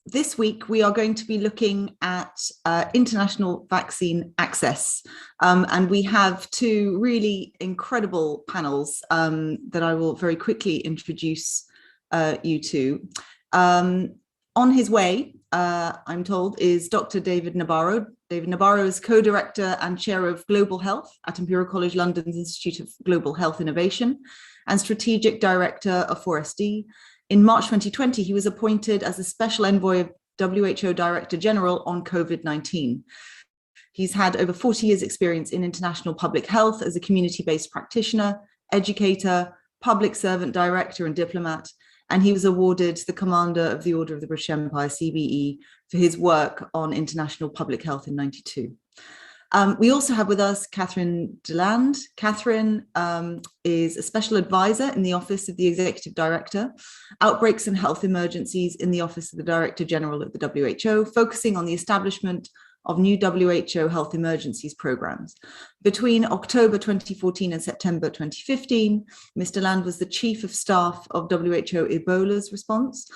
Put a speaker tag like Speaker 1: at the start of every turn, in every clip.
Speaker 1: This week, we are going to be looking at international vaccine access. And we have two really incredible panels that I will very quickly introduce you to. On his way, I'm told, is Dr. David Nabarro. David Nabarro is co-director and chair of Global Health at Imperial College London's Institute of Global Health Innovation and strategic director of 4SD. In March 2020, he was appointed as a special envoy of WHO Director General on COVID-19. He's had over 40 years experience in international public health as a community-based practitioner, educator, public servant director and diplomat, and he was awarded the Commander of the Order of the British Empire, CBE, for his work on international public health in '92. We also have with us Catherine Deland. Catherine is a special advisor in the Office of the Executive Director, Outbreaks and Health Emergencies in the Office of the Director General of the WHO, focusing on the establishment of new WHO health emergencies programs. Between October 2014 and September 2015, Ms. Deland was the Chief of Staff of WHO Ebola's response,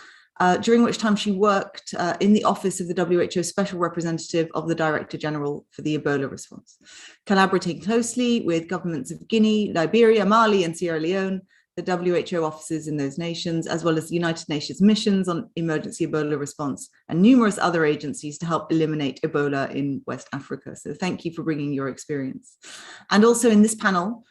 Speaker 1: during which time she worked in the office of the WHO Special Representative of the Director General for the Ebola response, collaborating closely with governments of Guinea, Liberia, Mali, and Sierra Leone, the WHO offices in those nations, as well as the United Nations missions on emergency Ebola response and numerous other agencies to help eliminate Ebola in West Africa. So thank you for bringing your experience. And also in this panel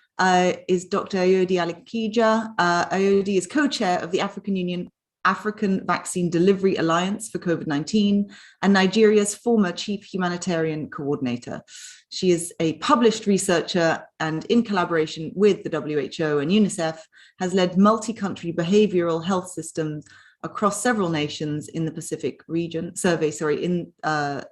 Speaker 1: is Dr. Ayode Alikija. Ayode is co-chair of the African Union African Vaccine Delivery Alliance for COVID-19 and Nigeria's former chief humanitarian coordinator. She is a published researcher and in collaboration with the WHO and UNICEF has led multi-country behavioral health systems across several nations in the Pacific region, the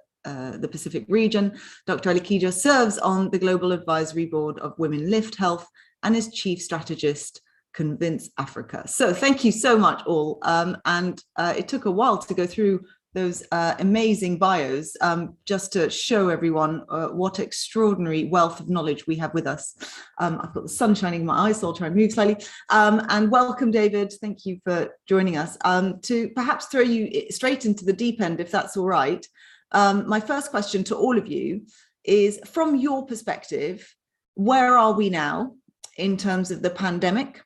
Speaker 1: Pacific region. Dr. Alikija serves on the Global Advisory Board of Women Lift Health and is chief strategist Convince Africa. So thank you so much all. It took a while to go through those amazing bios just to show everyone what extraordinary wealth of knowledge we have with us. I've got the sun shining in my eyes, so I'll try and move slightly. And welcome, David. Thank you for joining us. To perhaps throw you straight into the deep end, if that's all right. My first question to all of you is, from your perspective, where are we now in terms of the pandemic?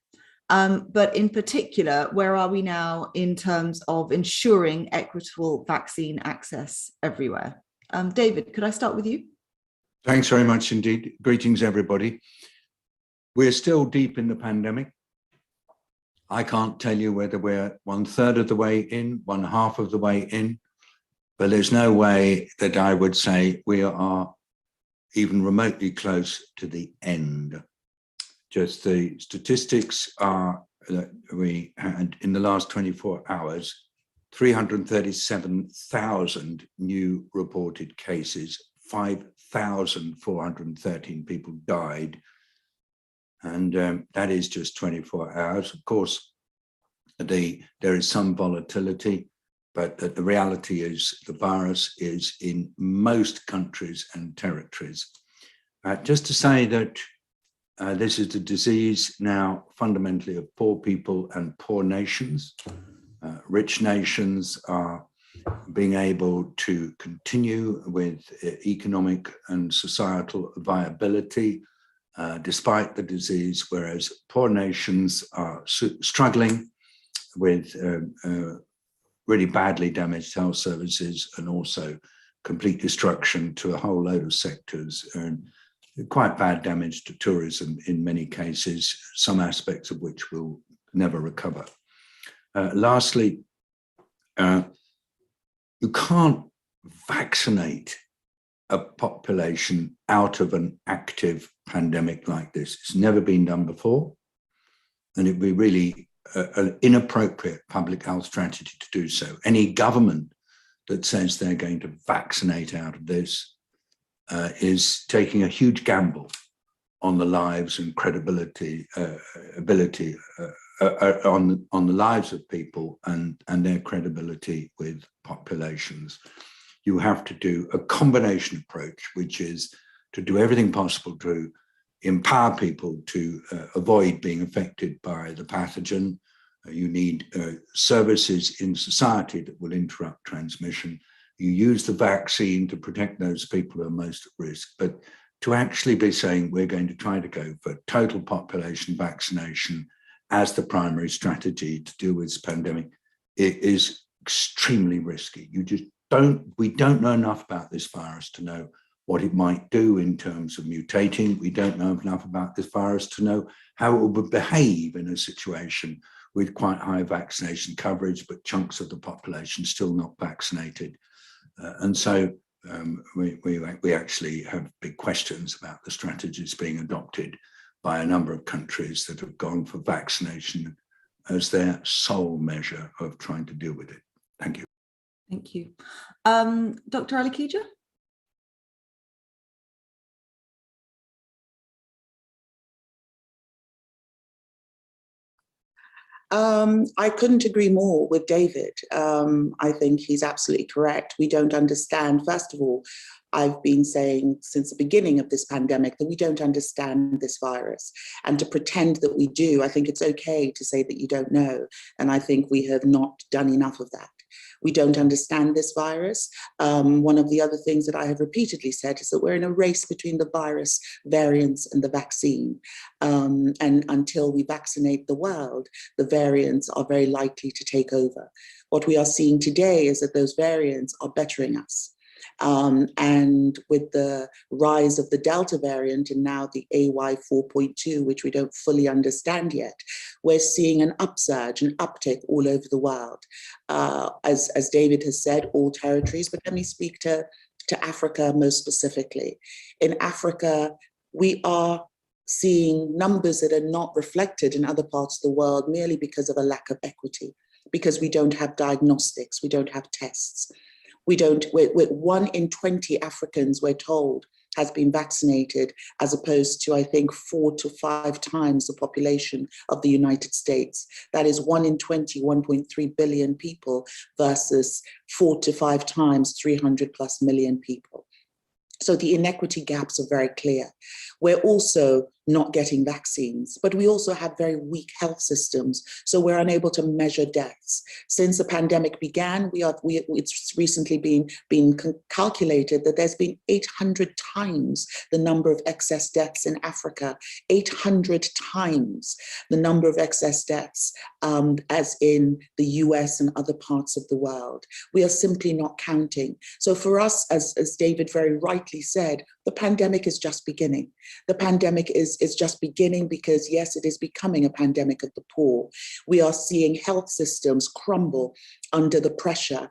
Speaker 1: But in particular, where are we now in terms of ensuring equitable vaccine access everywhere? David, could I start with you?
Speaker 2: Thanks very much indeed. Greetings, everybody. We're still deep in the pandemic. I can't tell you whether we're 1/3 of the way in, 1/2 of the way in, but there's no way that I would say we are even remotely close to the end. Just the statistics are that we had in the last 24 hours, 337,000 new reported cases, 5,413 people died. And that is just 24 hours. Of course, there is some volatility, but the reality is the virus is in most countries and territories. Just to say that this is a disease now fundamentally of poor people and poor nations. Rich nations are being able to continue with economic and societal viability despite the disease, whereas poor nations are struggling with really badly damaged health services and also complete destruction to a whole load of sectors and quite bad damage to tourism in many cases, some aspects of which will never recover. Lastly, you can't vaccinate a population out of an active pandemic like this. It's never been done before, and it'd be really an inappropriate public health strategy to do so. Any government that says they're going to vaccinate out of this is taking a huge gamble on the lives and credibility, on the lives of people and their credibility with populations. You have to do a combination approach, which is to do everything possible to empower people to avoid being affected by the pathogen, You need services in society that will interrupt transmission. You use the vaccine to protect those people who are most at risk. But to actually be saying we're going to try to go for total population vaccination as the primary strategy to deal with this pandemic, it is extremely risky. We don't know enough about this virus to know what it might do in terms of mutating. We don't know enough about this virus to know how it will behave in a situation with quite high vaccination coverage, but chunks of the population still not vaccinated. And so we actually have big questions about the strategies being adopted by a number of countries that have gone for vaccination as their sole measure of trying to deal with it. Thank you.
Speaker 1: Thank you. Dr. Alakija?
Speaker 3: I couldn't agree more with David. I think he's absolutely correct. We don't understand, first of all, I've been saying since the beginning of this pandemic that we don't understand this virus. And to pretend that we do, I think it's okay to say that you don't know. And I think we have not done enough of that. We don't understand this virus. One of the other things that I have repeatedly said is that we're in a race between the virus variants and the vaccine. And until we vaccinate the world, the variants are very likely to take over. What we are seeing today is that those variants are bettering us. And with the rise of the Delta variant and now the AY 4.2, which we don't fully understand yet, we're seeing an upsurge, an uptick all over the world. As David has said, all territories, but let me speak to Africa most specifically. In Africa, we are seeing numbers that are not reflected in other parts of the world merely because of a lack of equity, because we don't have diagnostics, we don't have tests. We're 1 in 20 Africans, we're told, has been vaccinated, as opposed to, I think, 4 to 5 times the population of the United States. That is 1 in 20, 1.3 billion people versus 4 to 5 times 300 plus million people. So the inequity gaps are very clear. We're also not getting vaccines, but we also have very weak health systems, so we're unable to measure deaths. Since the pandemic began, it's recently been calculated that there's been 800 times the number of excess deaths in Africa, 800 times the number of excess deaths as in the US and other parts of the world. We are simply not counting. So for us, as David very rightly said, the pandemic is just beginning. The pandemic is just beginning because, yes, it is becoming a pandemic of the poor. We are seeing health systems crumble under the pressure,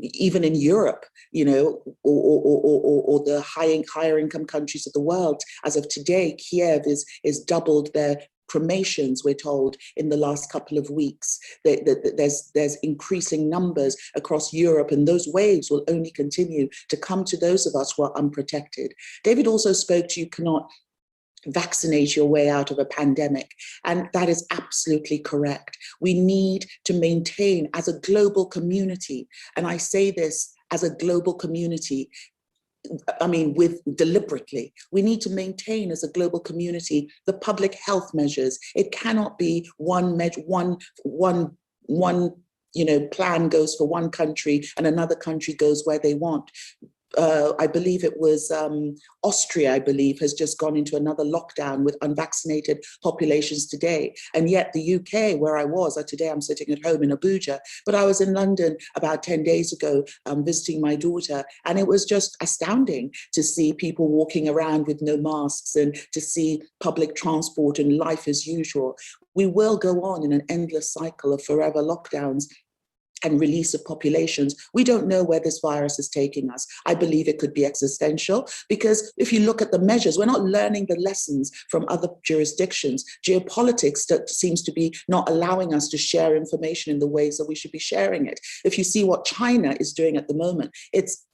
Speaker 3: even in Europe, you know, or the higher income countries of the world. As of today, Kiev is doubled their cremations, we're told, in the last couple of weeks. There's increasing numbers across Europe, and those waves will only continue to come to those of us who are unprotected. David also spoke to, you cannot vaccinate your way out of a pandemic, and that is absolutely correct. We need to maintain as a global community, and I say this as a global community, I mean, deliberately, we need to maintain as a global community the public health measures. It cannot be one plan goes for one country and another country goes where they want. I believe it was Austria, I believe, has just gone into another lockdown with unvaccinated populations today. And yet the UK, where I was, today I'm sitting at home in Abuja, but I was in London about 10 days ago visiting my daughter, and it was just astounding to see people walking around with no masks and to see public transport and life as usual. We will go on in an endless cycle of forever lockdowns and release of populations. We don't know where this virus is taking us. I believe it could be existential, because if you look at the measures, we're not learning the lessons from other jurisdictions. Geopolitics that seems to be not allowing us to share information in the ways that we should be sharing it. If you see what China is doing at the moment,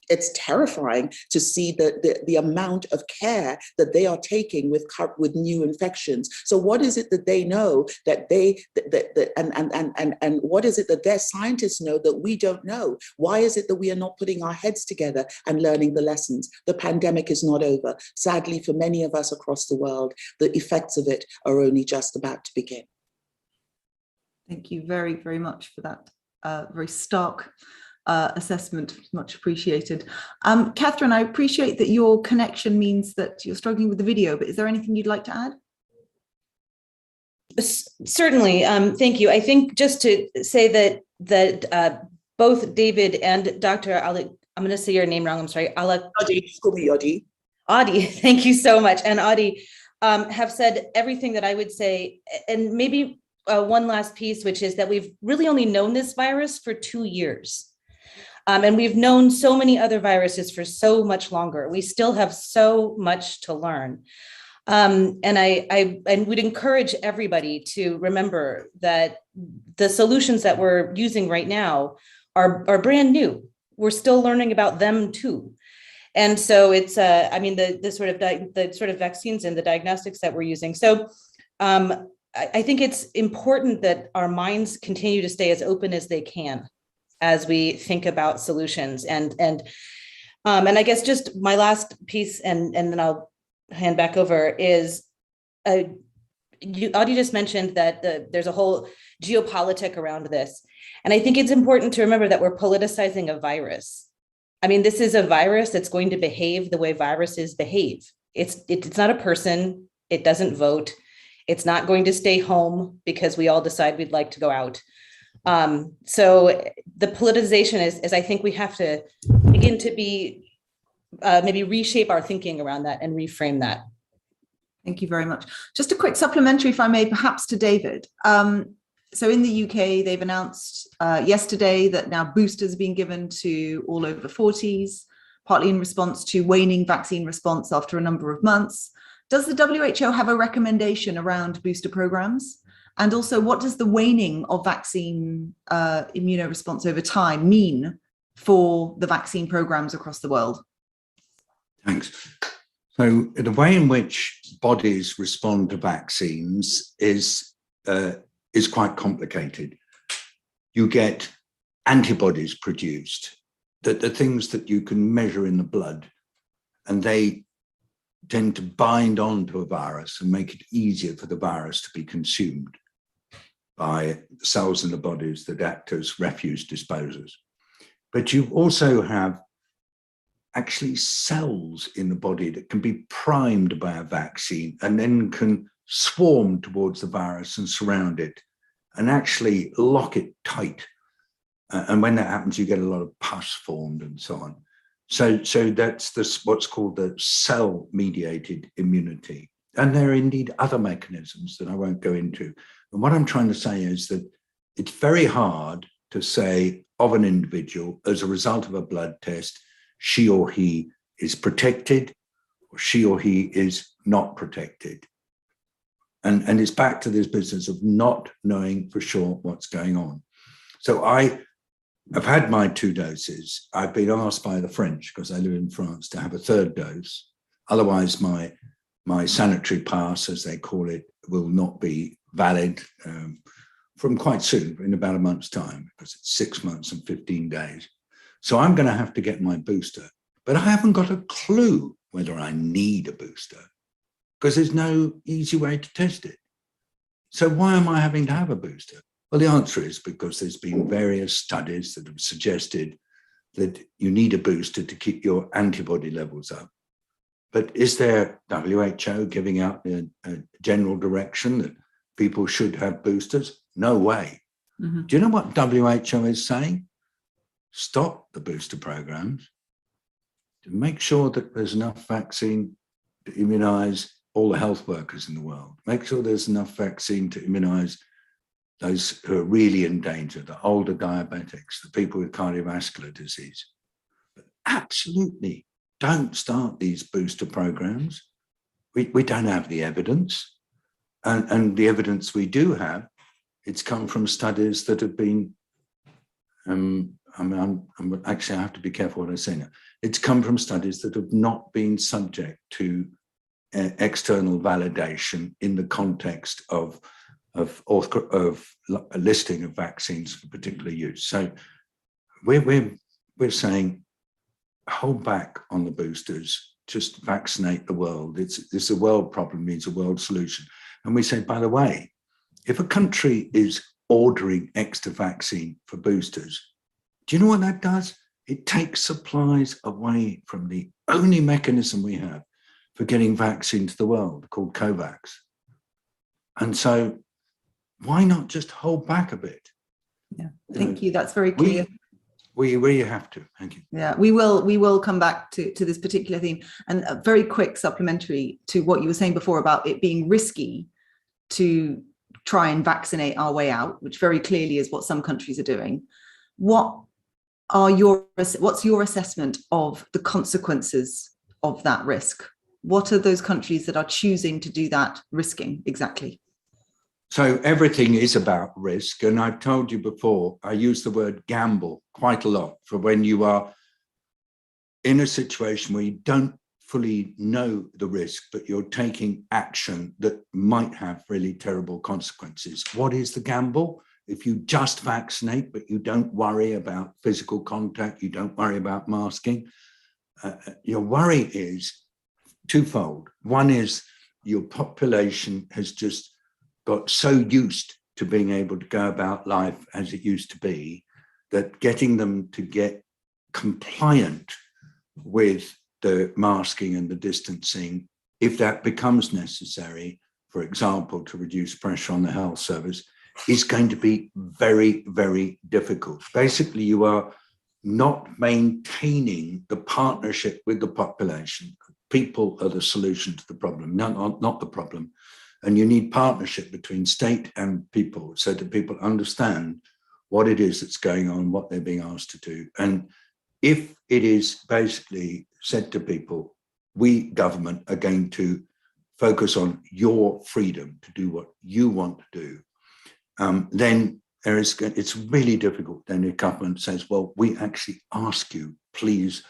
Speaker 3: it's terrifying to see the amount of care that they are taking with new infections. So what is it that they know that and what is it that their scientists know that we don't know? Why is it that we are not putting our heads together and learning the lessons? The pandemic is not over. Sadly, for many of us across the world, the effects of it are only just about to begin.
Speaker 1: Thank you very, very much for that very stark assessment. Much appreciated. Catherine, I appreciate that your connection means that you're struggling with the video, but is there anything you'd like to add?
Speaker 4: Certainly. Thank you. I think just to say that both David and Dr. Ali, I'm going to say your name wrong. I'm sorry.
Speaker 3: Adi.
Speaker 4: Adi, thank you so much. And Adi have said everything that I would say. And maybe one last piece, which is that we've really only known this virus for 2 years. And we've known so many other viruses for so much longer. We still have so much to learn. And I would encourage everybody to remember that the solutions that we're using right now are brand new. We're still learning about them too. And so it's, I mean, the sort of vaccines and the diagnostics that we're using. So I think it's important that our minds continue to stay as open as they can as we think about solutions. And I guess just my last piece, and then I'll hand back over, is Adi just mentioned that there's a whole geopolitic around this. And I think it's important to remember that we're politicizing a virus. I mean, this is a virus that's going to behave the way viruses behave. It's not a person. It doesn't vote. It's not going to stay home because we all decide we'd like to go out. So the politicization is I think we have to begin to be, maybe reshape our thinking around that and reframe that.
Speaker 1: Thank you very much. Just a quick supplementary, if I may, perhaps to David. So in the UK, they've announced yesterday that now boosters are being given to all over 40s, partly in response to waning vaccine response after a number of months. Does the WHO have a recommendation around booster programs? And also, what does the waning of vaccine immunoresponse over time mean for the vaccine programs across the world?
Speaker 2: Thanks. So the way in which bodies respond to vaccines is quite complicated. You get antibodies produced, that the things that you can measure in the blood, and they tend to bind onto a virus and make it easier for the virus to be consumed by cells in the bodies that act as refuse disposers. But you also have actually cells in the body that can be primed by a vaccine and then can swarm towards the virus and surround it and actually lock it tight. And when that happens, you get a lot of pus formed and so on. So that's what's called the cell-mediated immunity. And there are indeed other mechanisms that I won't go into. And what I'm trying to say is that it's very hard to say of an individual as a result of a blood test, she or he is protected or she or he is not protected. And it's back to this business of not knowing for sure what's going on. So I've had my 2 doses. I've been asked by the French, because I live in France, to have a 3rd dose. Otherwise, my sanitary pass, as they call it, will not be valid from quite soon, in about a month's time, because it's 6 months and 15 days. So I'm going to have to get my booster. But I haven't got a clue whether I need a booster, because there's no easy way to test it. So why am I having to have a booster? Well, the answer is because there's been various studies that have suggested that you need a booster to keep your antibody levels up. But is there WHO giving out a general direction that people should have boosters? No way. Mm-hmm. Do you know what WHO is saying? Stop the booster programs to make sure that there's enough vaccine to immunize all the health workers in the world. Make sure there's enough vaccine to immunize those who are really in danger, the older diabetics, the people with cardiovascular disease. But absolutely don't start these booster programs. We don't have the evidence. And the evidence we do have, it's come from studies that have been, actually I have to be careful what I say now. It's come from studies that have not been subject to external validation in the context of a listing of vaccines for particular use. So we're saying hold back on the boosters, just vaccinate the world. It's a world problem, needs a world solution. And we say, by the way, if a country is ordering extra vaccine for boosters. Do you know what that does? It takes supplies away from the only mechanism we have for getting vaccine to the world, called COVAX. And so why not just hold back a bit?
Speaker 1: Yeah, thank you. That's very clear.
Speaker 2: We really have to. Thank you.
Speaker 1: Yeah, we will come back to this particular theme. And a very quick supplementary to what you were saying before about it being risky to try and vaccinate our way out, which very clearly is what some countries are doing. What's your assessment of the consequences of that risk? What are those countries that are choosing to do that risking exactly?
Speaker 2: So everything is about risk. And I've told you before, I use the word gamble quite a lot for when you are in a situation where you don't fully know the risk, but you're taking action that might have really terrible consequences. What is the gamble? If you just vaccinate, but you don't worry about physical contact, you don't worry about masking, your worry is twofold. One is your population has just got so used to being able to go about life as it used to be, that getting them to get compliant with the masking and the distancing, if that becomes necessary, for example, to reduce pressure on the health service, is going to be very, very difficult. Basically, you are not maintaining the partnership with the population. People are the solution to the problem, not the problem. And you need partnership between state and people so that people understand what it is that's going on, what they're being asked to do. And if it is basically said to people, we government are going to focus on your freedom to do what you want to do, then it's really difficult. Then the government says, well, we actually ask you, please,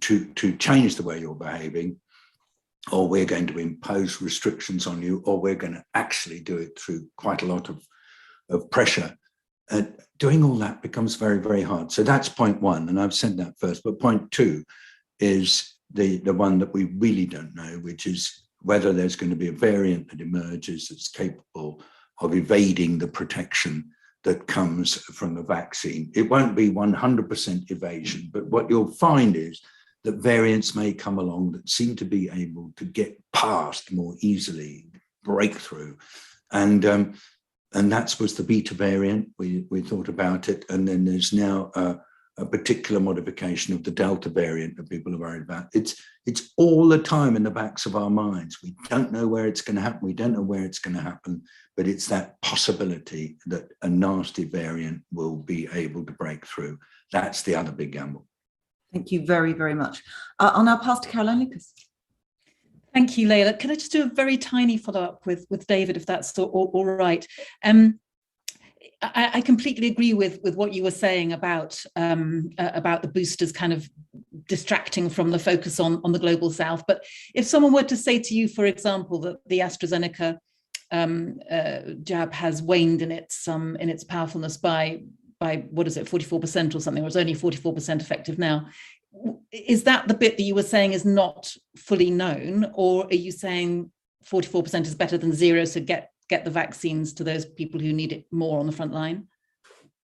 Speaker 2: to change the way you're behaving, or we're going to impose restrictions on you, or we're going to actually do it through quite a lot of pressure. Doing all that becomes very, very hard. So that's point one, and I've said that first. But point two is the one that we really don't know, which is whether there's going to be a variant that emerges that's capable of evading the protection that comes from the vaccine. It won't be 100% evasion, but what you'll find is that variants may come along that seem to be able to get past more easily, breakthrough. And that was the beta variant. We thought about it. And then there's now a particular modification of the Delta variant that people are worried about. It's all the time in the backs of our minds. We don't know where it's going to happen. We don't know where it's going to happen, but it's that possibility that a nasty variant will be able to break through. That's the other big gamble.
Speaker 1: Thank you very, very much. I'll now pass to Caroline Lucas.
Speaker 5: Thank you, Layla. Can I just do a very tiny follow-up with David, if that's all right? I completely agree with what you were saying about the boosters kind of distracting from the focus on the global south. But if someone were to say to you, for example, that the AstraZeneca jab has waned in its powerfulness by what is it, 44% or something, or it's only 44% effective now. Is that the bit that you were saying is not fully known, or are you saying 44% is better than zero, so get the vaccines to those people who need it more on the front line?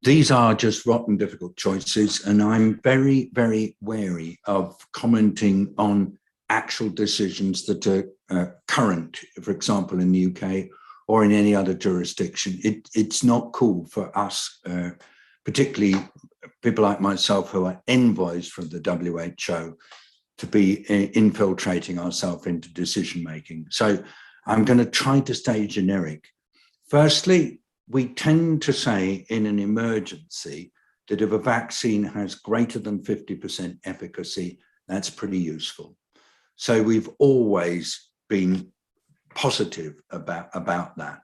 Speaker 2: These are just rotten difficult choices, and I'm very, very wary of commenting on actual decisions that are current, for example, in the UK or in any other jurisdiction. It's not cool for us, particularly people like myself who are envoys from the WHO, to be infiltrating ourselves into decision-making. So I'm going to try to stay generic. Firstly, we tend to say in an emergency that if a vaccine has greater than 50% efficacy, that's pretty useful. So we've always been positive about that.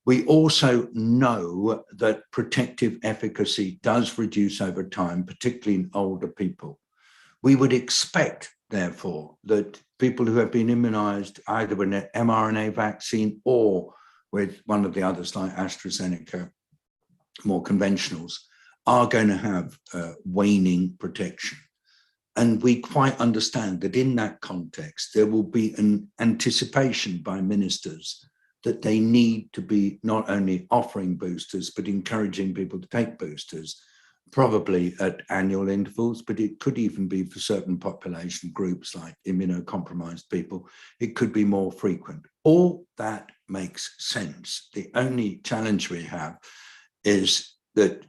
Speaker 2: We also know that protective efficacy does reduce over time, particularly in older people. We would expect, therefore, that people who have been immunized either with an mRNA vaccine or with one of the others like AstraZeneca, more conventionals, are going to have waning protection. And we quite understand that in that context, there will be an anticipation by ministers that they need to be not only offering boosters, but encouraging people to take boosters, probably at annual intervals, but it could even be for certain population groups like immunocompromised people. It could be more frequent. All that makes sense. The only challenge we have is that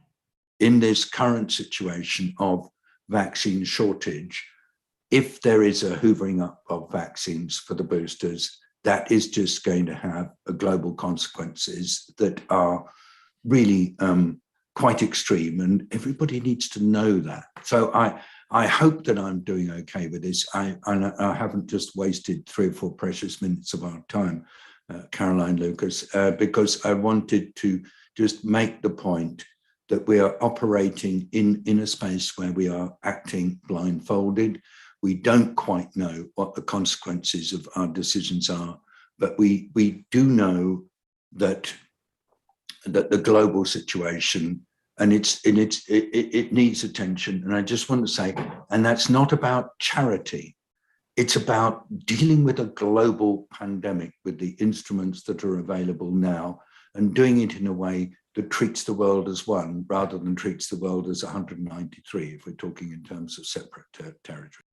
Speaker 2: in this current situation of vaccine shortage, if there is a hoovering up of vaccines for the boosters, that is just going to have global consequences that are really quite extreme, and everybody needs to know that. So I hope that I'm doing okay with this. I haven't just wasted 3 or 4 precious minutes of our time, Caroline Lucas, because I wanted to just make the point that we are operating in a space where we are acting blindfolded. We don't quite know what the consequences of our decisions are, but we do know that the global situation, and it needs attention. And I just want to say, and that's not about charity. It's about dealing with a global pandemic with the instruments that are available now, and doing it in a way that treats the world as one rather than treats the world as 193, if we're talking in terms of separate territory.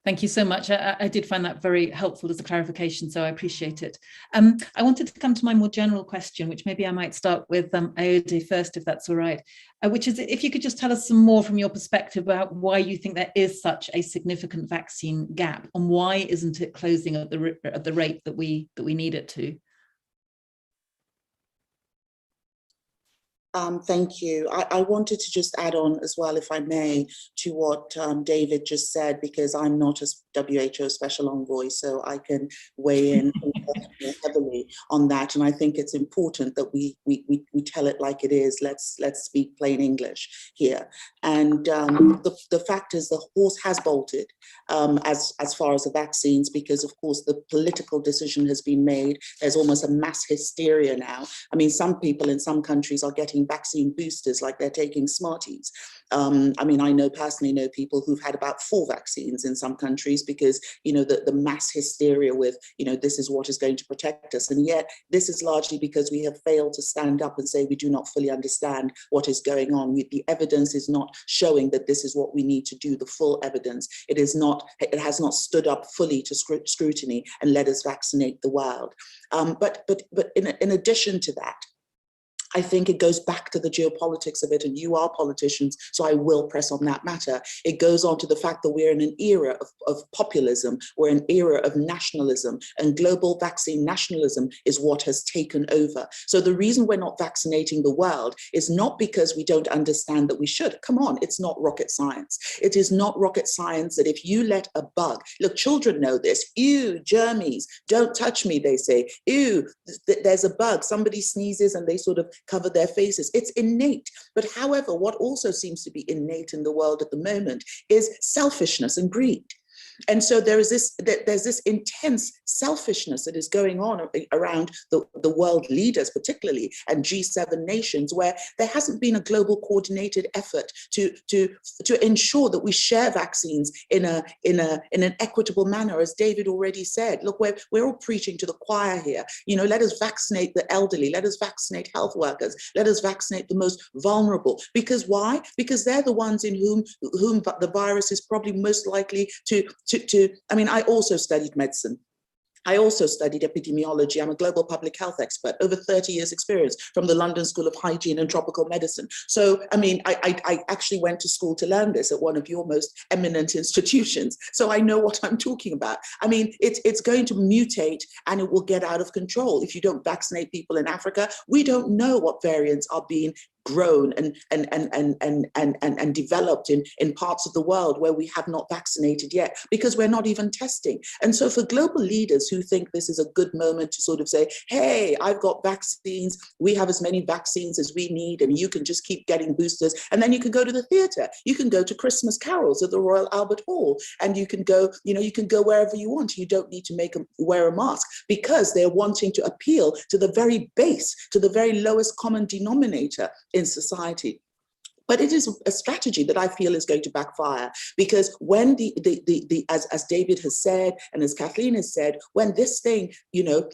Speaker 5: Thank you so much. I did find that very helpful as a clarification, so I appreciate it. I wanted to come to my more general question, which maybe I might start with Aode first, if that's all right, which is if you could just tell us some more from your perspective about why you think there is such a significant vaccine gap, and why isn't it closing at the rate that we need it to?
Speaker 3: Thank you. I wanted to just add on as well, if I may, to what David just said, because I'm not a WHO special envoy, so I can weigh in heavily on that. And I think it's important that we tell it like it is. Let's speak plain English here. And the fact is, the horse has bolted as far as the vaccines, because of course the political decision has been made. There's almost a mass hysteria now. I mean, some people in some countries are getting vaccine boosters like they're taking Smarties. I mean, I personally know people who've had about 4 vaccines in some countries because, you know, the mass hysteria with, you know, this is what is going to protect us. And yet this is largely because we have failed to stand up and say we do not fully understand what is going on. The evidence is not showing that this is what we need to do, the full evidence. It has not stood up fully to scrutiny and let us vaccinate the world. But in addition to that, I think it goes back to the geopolitics of it, and you are politicians, so I will press on that matter. It goes on to the fact that we're in an era of populism, we're in an era of nationalism, and global vaccine nationalism is what has taken over. So the reason we're not vaccinating the world is not because we don't understand that we should. Come on, it's not rocket science. It is not rocket science that if you let a bug, look, children know this, ew, germies, don't touch me, they say, ew, there's a bug, somebody sneezes and they sort of cover their faces. It's innate. But however, what also seems to be innate in the world at the moment is selfishness and greed. And so there's this intense selfishness that is going on around the world leaders, particularly, and G7 nations, where there hasn't been a global coordinated effort to ensure that we share vaccines in an equitable manner. As David already said, look, we're all preaching to the choir here. You know, let us vaccinate the elderly, let us vaccinate health workers, let us vaccinate the most vulnerable. Because why? Because they're the ones in whom the virus is probably most likely to I mean, I also studied medicine. I also studied epidemiology. I'm a global public health expert, over 30 years experience from the London School of Hygiene and Tropical Medicine. So, I mean, I actually went to school to learn this at one of your most eminent institutions. So I know what I'm talking about. I mean, it's going to mutate and it will get out of control. If you don't vaccinate people in Africa, we don't know what variants are being grown and developed in parts of the world where we have not vaccinated yet, because we're not even testing. And so for global leaders who think this is a good moment to sort of say, hey, I've got vaccines, we have as many vaccines as we need, and you can just keep getting boosters, and then you can go to the theatre, you can go to Christmas carols at the Royal Albert Hall, and you can go, you know, you can go wherever you want. You don't need to wear a mask, because they're wanting to appeal to the very base, to the very lowest common denominator in society. But it is a strategy that I feel is going to backfire, because when as David has said, and as Kathleen has said, when this thing,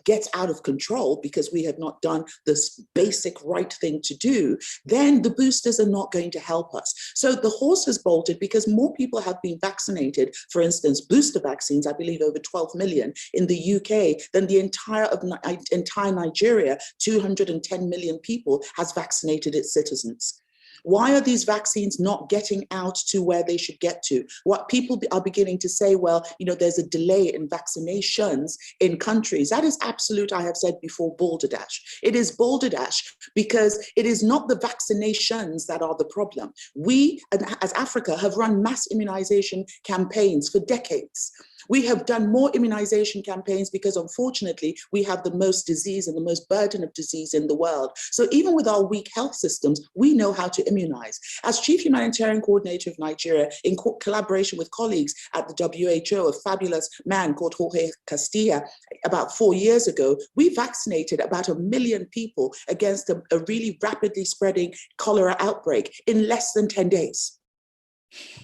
Speaker 3: gets out of control because we have not done this basic right thing to do, then the boosters are not going to help us. So the horse has bolted because more people have been vaccinated. For instance, booster vaccines, I believe over 12 million in the UK, than the entire Nigeria, 210 million people, has vaccinated its citizens. Why are these vaccines not getting out to where they should get to? What people are beginning to say, well, there's a delay in vaccinations in countries. That is absolute, I have said before, balderdash. It is balderdash because it is not the vaccinations that are the problem. We, as Africa, have run mass immunization campaigns for decades. We have done more immunization campaigns because, unfortunately, we have the most disease and the most burden of disease in the world. So even with our weak health systems, we know how to immunize. As Chief Humanitarian Coordinator of Nigeria, in collaboration with colleagues at the WHO, a fabulous man called Jorge Castilla, about 4 years ago, we vaccinated about 1 million people against a really rapidly spreading cholera outbreak in less than 10 days.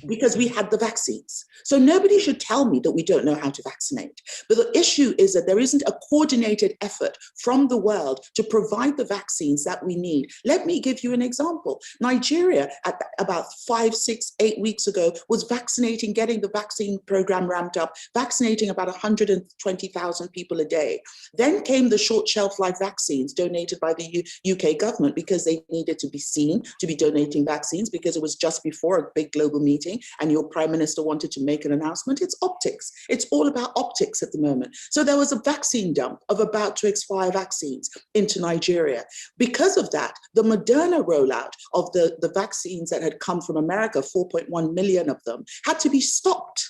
Speaker 3: Because we had the vaccines. So nobody should tell me that we don't know how to vaccinate. But the issue is that there isn't a coordinated effort from the world to provide the vaccines that we need. Let me give you an example. Nigeria, at about 5, 6, 8 weeks ago, was vaccinating, getting the vaccine program ramped up, vaccinating about 120,000 people a day. Then came the short shelf life vaccines donated by the UK government because they needed to be seen to be donating vaccines because it was just before a big global meeting and your prime minister wanted to make an announcement. It's optics. It's all about optics at the moment. So there was a vaccine dump of about to expire vaccines into Nigeria. Because of that, the Moderna rollout of the vaccines that had come from America, 4.1 million of them, had to be stopped.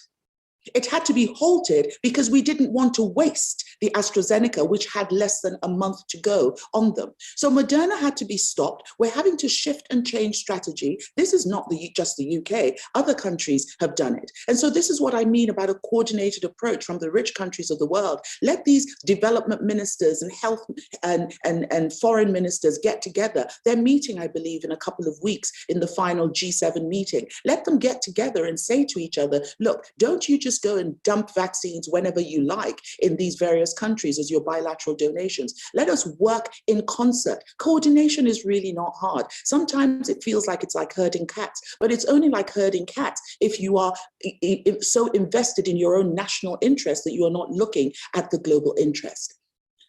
Speaker 3: It had to be halted because we didn't want to waste the AstraZeneca, which had less than a month to go on them. So Moderna had to be stopped. We're having to shift and change strategy. This is not just the UK. Other countries have done it. And so this is what I mean about a coordinated approach from the rich countries of the world. Let these development ministers and health and foreign ministers get together. They're meeting, I believe, in a couple of weeks in the final G7 meeting. Let them get together and say to each other, look, don't you just go and dump vaccines whenever you like in these various countries as your bilateral donations. Let us work in concert. Coordination is really not hard. Sometimes it feels like it's like herding cats, but it's only like herding cats if you are so invested in your own national interest that you are not looking at the global interest.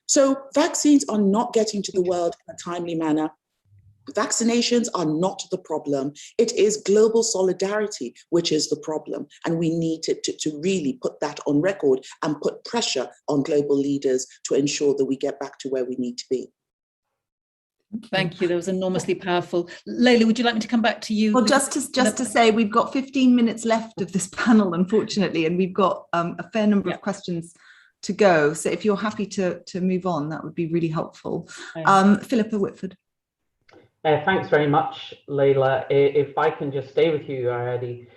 Speaker 3: So vaccines are not getting to the world in a timely manner. Vaccinations are not the problem. It is global solidarity which is the problem. And we need to really put that on record and put pressure on global leaders to ensure that we get back to where we need to be.
Speaker 5: Thank you. That was enormously powerful. Leila, would you like me to come back to you?
Speaker 1: Well, just to say, we've got 15 minutes left of this panel, unfortunately, and we've got a fair number of questions to go. So if you're happy to move on, that would be really helpful. Philippa Whitford.
Speaker 6: Thanks very much, Leila. If I can just stay with you, Ariadne,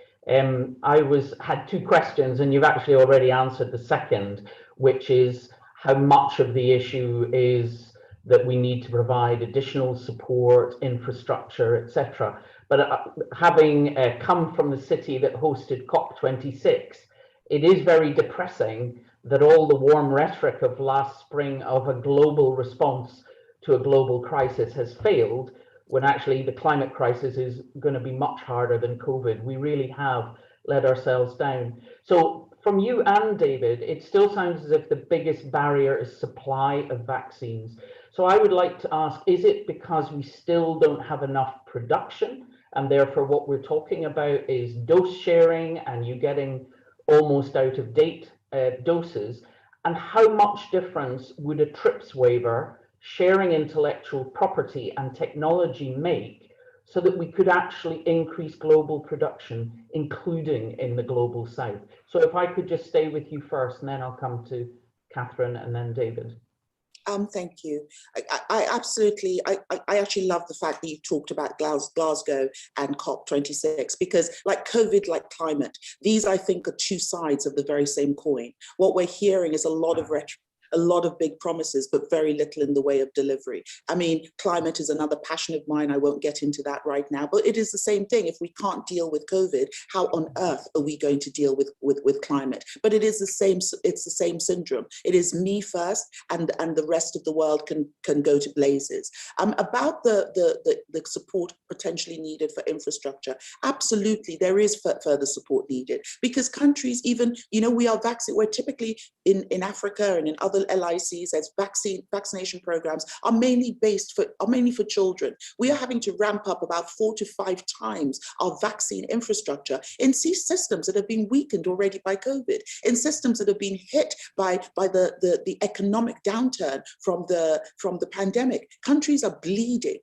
Speaker 6: I had two questions, and you've actually already answered the second, which is how much of the issue is that we need to provide additional support, infrastructure, etc. But having come from the city that hosted COP26, it is very depressing that all the warm rhetoric of last spring of a global response to a global crisis has failed, when actually the climate crisis is going to be much harder than COVID. We really have let ourselves down. So from you and David, it still sounds as if the biggest barrier is supply of vaccines. So I would like to ask, is it because we still don't have enough production, and therefore what we're talking about is dose sharing and you getting almost out of date doses? And how much difference would a TRIPS waiver, sharing intellectual property and technology make, so that we could actually increase global production, including in the global south? So if I could just stay with you first, and then I'll come to Catherine and then David.
Speaker 3: Thank you. I absolutely, I actually love the fact that you talked about Glasgow and COP26, because like COVID, like climate, these I think are two sides of the very same coin. What we're hearing is a lot of rhetoric, a lot of big promises, but very little in the way of delivery. I mean, climate is another passion of mine. I won't get into that right now, but it is the same thing. If we can't deal with COVID, how on earth are we going to deal with climate? But it is the same. It's the same syndrome. It is me first, and the rest of the world can go to blazes. About the support potentially needed for infrastructure, absolutely, there is further support needed, because countries, even, we're typically in Africa and in other LICs, as vaccination programs are mainly for children. We are having to ramp up about 4 to 5 times our vaccine infrastructure in systems that have been weakened already by COVID, in systems that have been hit by the economic downturn from the pandemic. Countries are bleeding.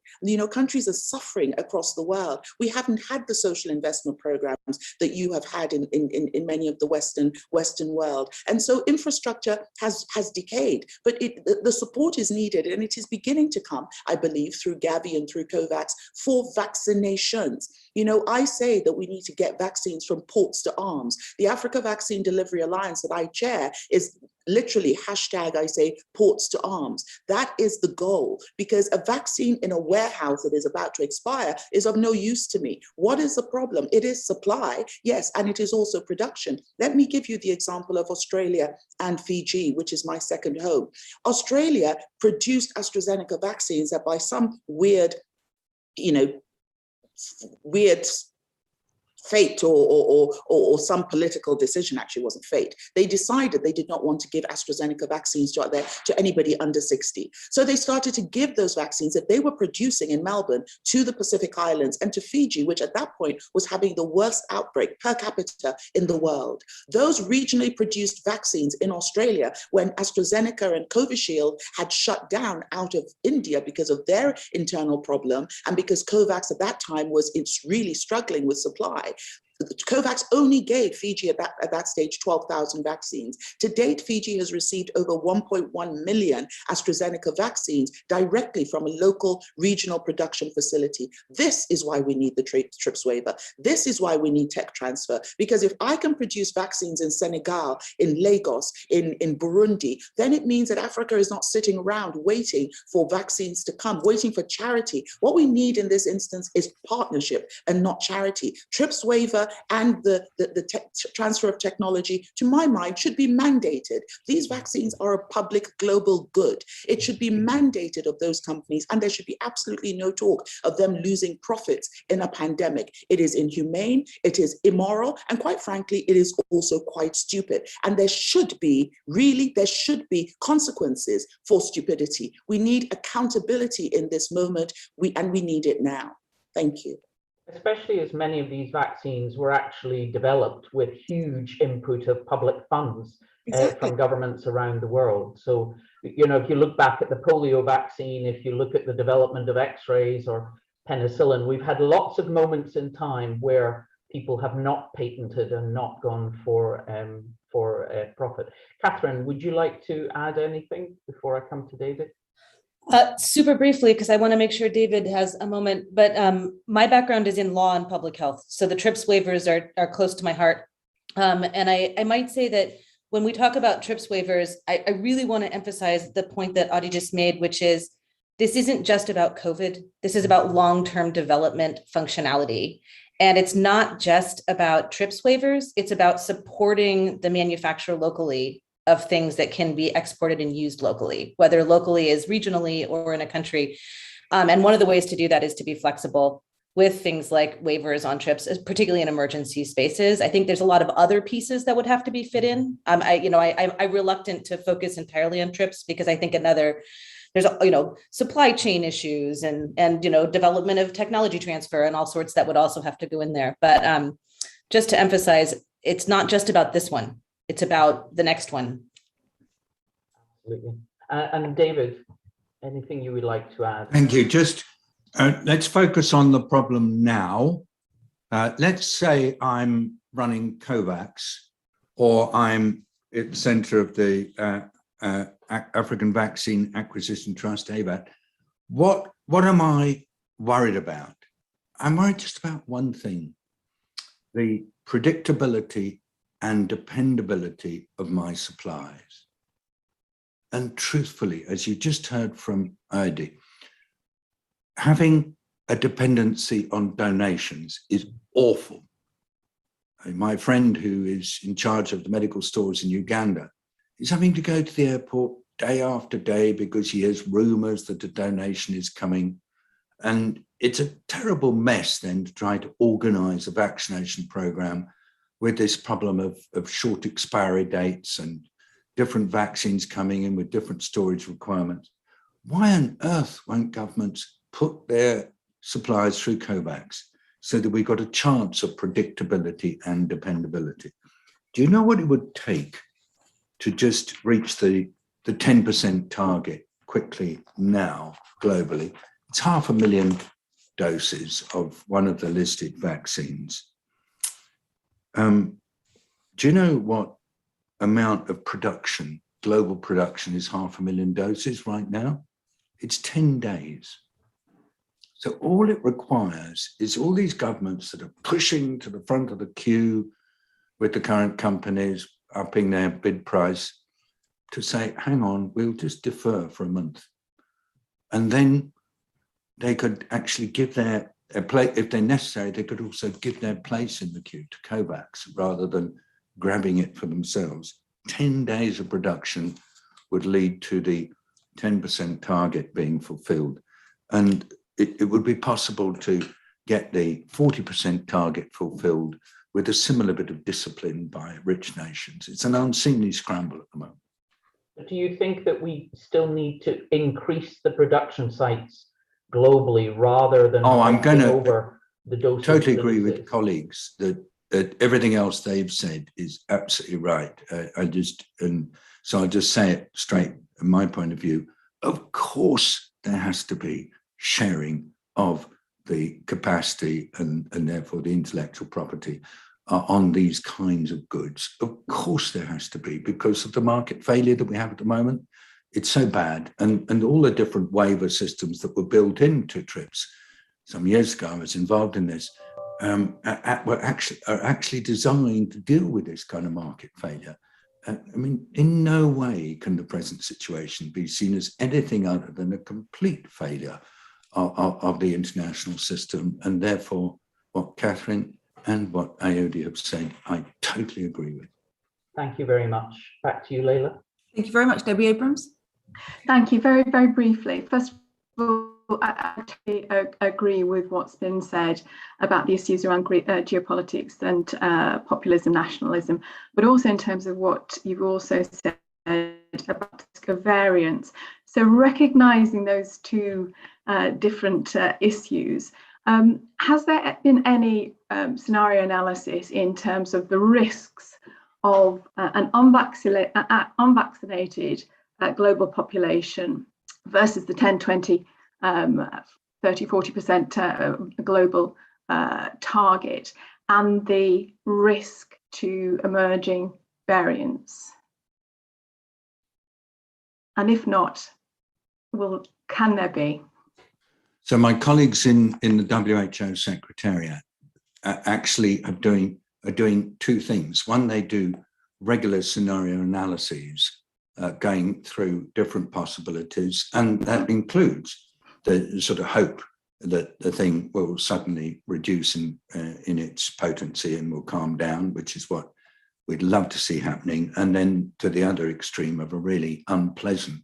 Speaker 3: Countries are suffering across the world. We haven't had the social investment programs that you have had in many of the Western world. And so infrastructure has decayed, but the support is needed, and it is beginning to come, I believe, through Gavi and through COVAX for vaccinations. I say that we need to get vaccines from ports to arms. The Africa Vaccine Delivery Alliance that I chair is literally I say ports to arms. That is the goal, because a vaccine in a warehouse that is about to expire is of no use to me. What is the problem? It is supply, yes, and it is also production. Let me give you the example of Australia and Fiji, which is my second home. Australia produced AstraZeneca vaccines that by some weird fate or some political decision, actually wasn't fate, they decided they did not want to give AstraZeneca vaccines to anybody under 60. So they started to give those vaccines that they were producing in Melbourne to the Pacific Islands and to Fiji, which at that point was having the worst outbreak per capita in the world. Those regionally produced vaccines in Australia, when AstraZeneca and Covishield had shut down out of India because of their internal problem, and because COVAX at that time it's really struggling with supply, COVAX only gave Fiji at that stage 12,000 vaccines. To date, Fiji has received over 1.1 million AstraZeneca vaccines directly from a local regional production facility. This is why we need the TRIPS waiver. This is why we need tech transfer. Because if I can produce vaccines in Senegal, in Lagos, in Burundi, then it means that Africa is not sitting around waiting for vaccines to come, waiting for charity. What we need in this instance is partnership and not charity. TRIPS waiver and the transfer of technology, to my mind, should be mandated. These vaccines are a public global good. It should be mandated of those companies, and there should be absolutely no talk of them losing profits in a pandemic. It is inhumane, it is immoral, and quite frankly, it is also quite stupid. And there should be consequences for stupidity. We need accountability in this moment, and we need it now. Thank you.
Speaker 6: Especially as many of these vaccines were actually developed with huge input of public funds from governments around the world. So, if you look back at the polio vaccine, if you look at the development of X-rays or penicillin, we've had lots of moments in time where people have not patented and not gone for profit. Catherine, would you like to add anything before I come to David?
Speaker 4: Super briefly, because I want to make sure David has a moment, but my background is in law and public health. So the TRIPS waivers are close to my heart. And I might say that when we talk about TRIPS waivers, I really want to emphasize the point that Adi just made, which is this isn't just about COVID. This is about long-term development functionality. And it's not just about TRIPS waivers. It's about supporting the manufacturer locally of things that can be exported and used locally, whether locally is regionally or in a country. And one of the ways to do that is to be flexible with things like waivers on TRIPS, particularly in emergency spaces. I think there's a lot of other pieces that would have to be fit in. I'm reluctant to focus entirely on TRIPS because I think there's supply chain issues and development of technology transfer and all sorts that would also have to go in there. But just to emphasize, it's not just about this one. It's about the next one.
Speaker 6: Absolutely. And David, anything you would like to add?
Speaker 2: Thank you. Just let's focus on the problem now. Let's say I'm running COVAX, or I'm at the center of the African Vaccine Acquisition Trust, AVAT. What am I worried about? I'm worried just about one thing: the predictability and dependability of my supplies. And truthfully, as you just heard from Heidi, having a dependency on donations is awful. My friend who is in charge of the medical stores in Uganda is having to go to the airport day after day because he has rumors that a donation is coming. And it's a terrible mess then to try to organize a vaccination program with this problem of short expiry dates and different vaccines coming in with different storage requirements. Why on earth won't governments put their supplies through COVAX so that we got a chance of predictability and dependability? Do you know what it would take to just reach the 10% target quickly now globally? It's 500,000 doses of one of the listed vaccines. Do you know what amount of production, global production, is 500,000 doses right now? It's 10 days. So all it requires is all these governments that are pushing to the front of the queue with the current companies upping their bid price to say, hang on, we'll just defer for a month. And then they could actually give their place, if they're necessary, they could also give their place in the queue to COVAX rather than grabbing it for themselves. 10 days of production would lead to the 10% target being fulfilled. And it would be possible to get the 40% target fulfilled with a similar bit of discipline by rich nations. It's an unseemly scramble at the moment.
Speaker 6: Do you think that we still need to increase the production sites globally rather than
Speaker 2: I'm going to
Speaker 6: over the doses?
Speaker 2: Totally agree with colleagues that everything else they've said is absolutely right. So I'll just say it straight from my point of view. Of course, there has to be sharing of the capacity and therefore the intellectual property on these kinds of goods. Of course there has to be, because of the market failure that we have at the moment. It's so bad, and all the different waiver systems that were built into TRIPS some years ago, I was involved in this, are actually designed to deal with this kind of market failure. I mean, in no way can the present situation be seen as anything other than a complete failure of the international system, and therefore what Catherine and what Aodi have said, I totally agree with.
Speaker 6: Thank you very much. Back to you, Leila.
Speaker 1: Thank you very much, Debbie Abrams.
Speaker 7: Thank you. Very, very briefly. First of all, I actually agree with what's been said about the issues around geopolitics and populism, nationalism, but also in terms of what you've also said about variants. So recognising those two different issues, has there been any scenario analysis in terms of the risks of an unvaccinated global population versus the 10, 20, 30, 40% global target, and the risk to emerging variants? And if not, can there be?
Speaker 2: So my colleagues in the WHO Secretariat actually are doing two things. One, they do regular scenario analyses going through different possibilities, and that includes the sort of hope that the thing will suddenly reduce in its potency and will calm down, which is what we'd love to see happening. And then to the other extreme of a really unpleasant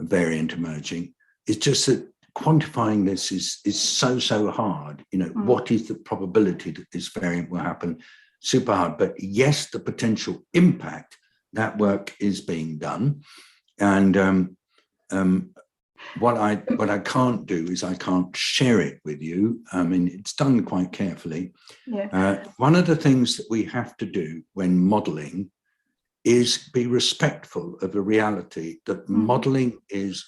Speaker 2: variant emerging. It's just that quantifying this is so hard. You know, what is the probability that this variant will happen? Super hard. But yes, the potential impact, that work is being done. And what I can't do is I can't share it with you. I mean, it's done quite carefully.
Speaker 7: Yeah.
Speaker 2: One of the things that we have to do when modeling is be respectful of the reality that modeling is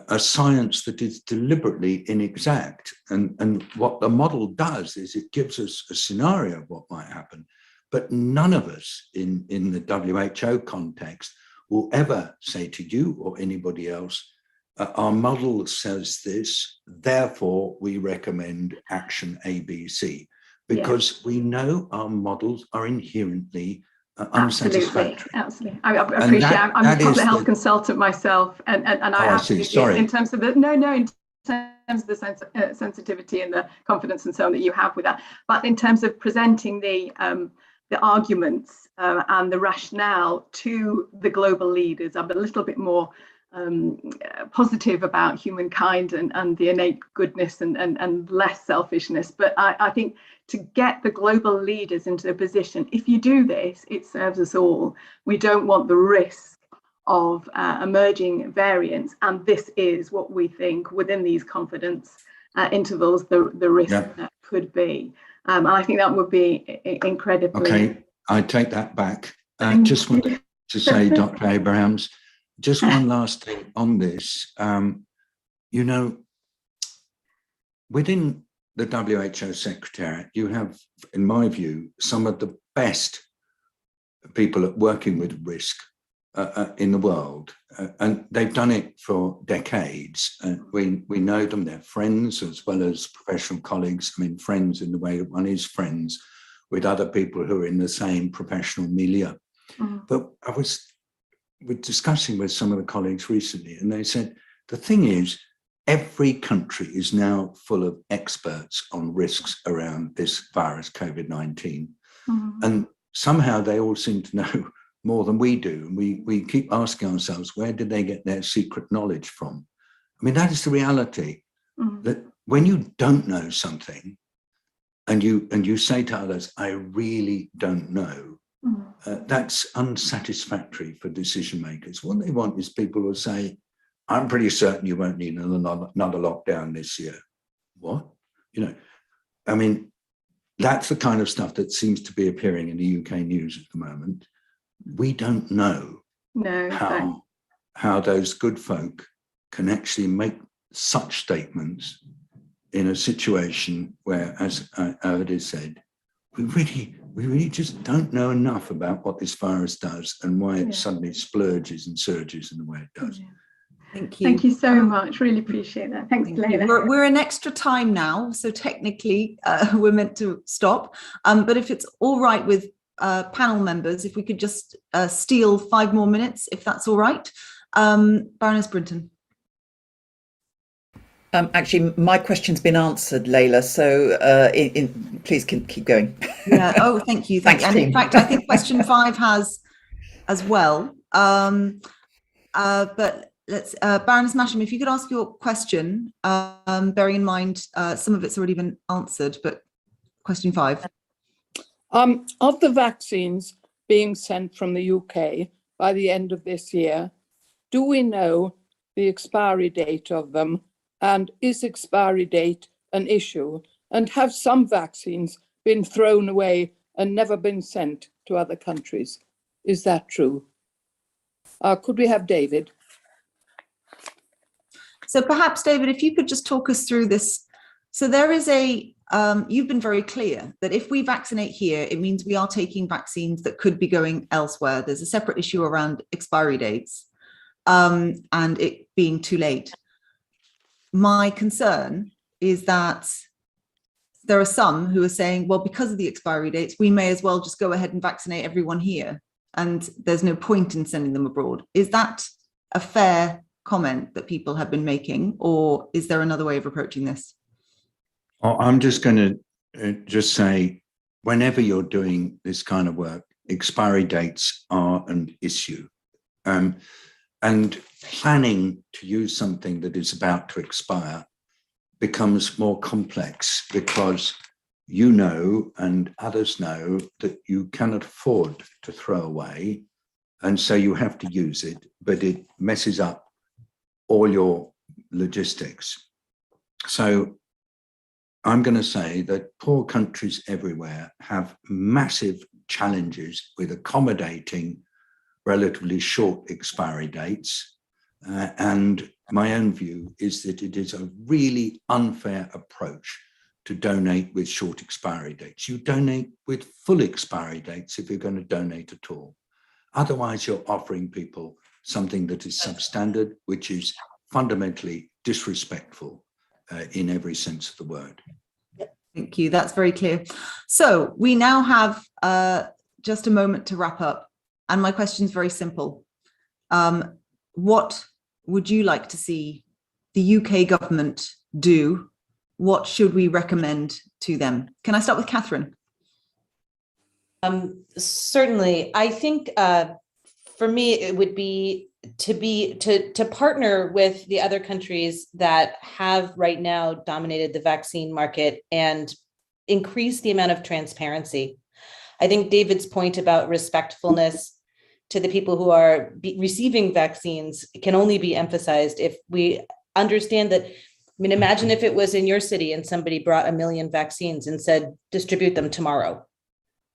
Speaker 2: a science that is deliberately inexact. And what the model does is it gives us a scenario of what might happen, but none of us in the WHO context will ever say to you or anybody else, our model says this, therefore we recommend action A, B, C, because we know our models are inherently unsatisfactory.
Speaker 7: Absolutely. I appreciate. I'm a public health consultant myself, and I absolutely,
Speaker 2: Sorry.
Speaker 7: in terms of the in terms of the sensitivity and the confidence and so on that you have with that, but in terms of presenting the arguments and the rationale to the global leaders, I'm a little bit more positive about humankind and the innate goodness and less selfishness. But I think to get the global leaders into a position, if you do this, it serves us all. We don't want the risk of emerging variants, and this is what we think within these confidence intervals, the risk that could be. And I think that would be incredibly...
Speaker 2: Okay, I take that back. Just wanted to say, Dr. Abrahams, just one last thing on this. You know, within the WHO Secretariat, you have, in my view, some of the best people at working with risk in the world, and they've done it for decades. We know them, they're friends as well as professional colleagues. I mean, friends in the way that one is friends with other people who are in the same professional milieu. But I was discussing with some of the colleagues recently, and they said, the thing is, every country is now full of experts on risks around this virus, COVID-19. And somehow they all seem to know more than we do. And we keep asking ourselves, where did they get their secret knowledge from? I mean, that is the reality, that when you don't know something and you say to others, I really don't know, that's unsatisfactory for decision makers. What they want is people who say, I'm pretty certain you won't need another lockdown this year. What? You know, I mean, that's the kind of stuff that seems to be appearing in the UK news at the moment. We don't know how those good folk can actually make such statements in a situation where, as Adi said, we really just don't know enough about what this virus does and why it suddenly splurges and surges in the way it does.
Speaker 1: Thank you.
Speaker 7: Thank you so much. Really appreciate that. Thanks, Leila.
Speaker 1: We're in extra time now, so technically we're meant to stop. But if it's all right with panel members, if we could just steal 5 more minutes, if that's all right. Baroness Brinton.
Speaker 8: Actually, my question's been answered, Leila, so please keep going.
Speaker 1: Yeah. Oh, thank you.
Speaker 8: Thanks,
Speaker 1: and
Speaker 8: team.
Speaker 1: in fact, I think question 5 has as well. But let's, Baroness Masham, if you could ask your question, bearing in mind some of it's already been answered, but question 5.
Speaker 9: Of the vaccines being sent from the UK by the end of this year, do we know the expiry date of them? And is expiry date an issue? And have some vaccines been thrown away and never been sent to other countries? Is that true? Could we have David?
Speaker 1: So perhaps, David, if you could just talk us through this. So there is you've been very clear that if we vaccinate here, it means we are taking vaccines that could be going elsewhere. There's a separate issue around expiry dates and it being too late. My concern is that there are some who are saying, well, because of the expiry dates, we may as well just go ahead and vaccinate everyone here, and there's no point in sending them abroad. Is that a fair comment that people have been making, or is there another way of approaching this?
Speaker 2: I'm just going to just say, whenever you're doing this kind of work, expiry dates are an issue. And planning to use something that is about to expire becomes more complex because you know and others know that you cannot afford to throw away, and so you have to use it, but it messes up all your logistics. So I'm going to say that poor countries everywhere have massive challenges with accommodating relatively short expiry dates. And my own view is that it is a really unfair approach to donate with short expiry dates. You donate with full expiry dates if you're going to donate at all. Otherwise, you're offering people something that is substandard, which is fundamentally disrespectful in every sense of the word.
Speaker 1: Thank you. That's very clear. So we now have just a moment to wrap up. And my question is very simple. What would you like to see the UK government do? What should we recommend to them? Can I start with Catherine?
Speaker 4: Certainly. I think for me, it would be to partner with the other countries that have right now dominated the vaccine market and increase the amount of transparency. I think David's point about respectfulness to the people who are receiving vaccines can only be emphasized if we understand that. I mean, imagine if it was in your city and somebody brought 1 million vaccines and said, distribute them tomorrow.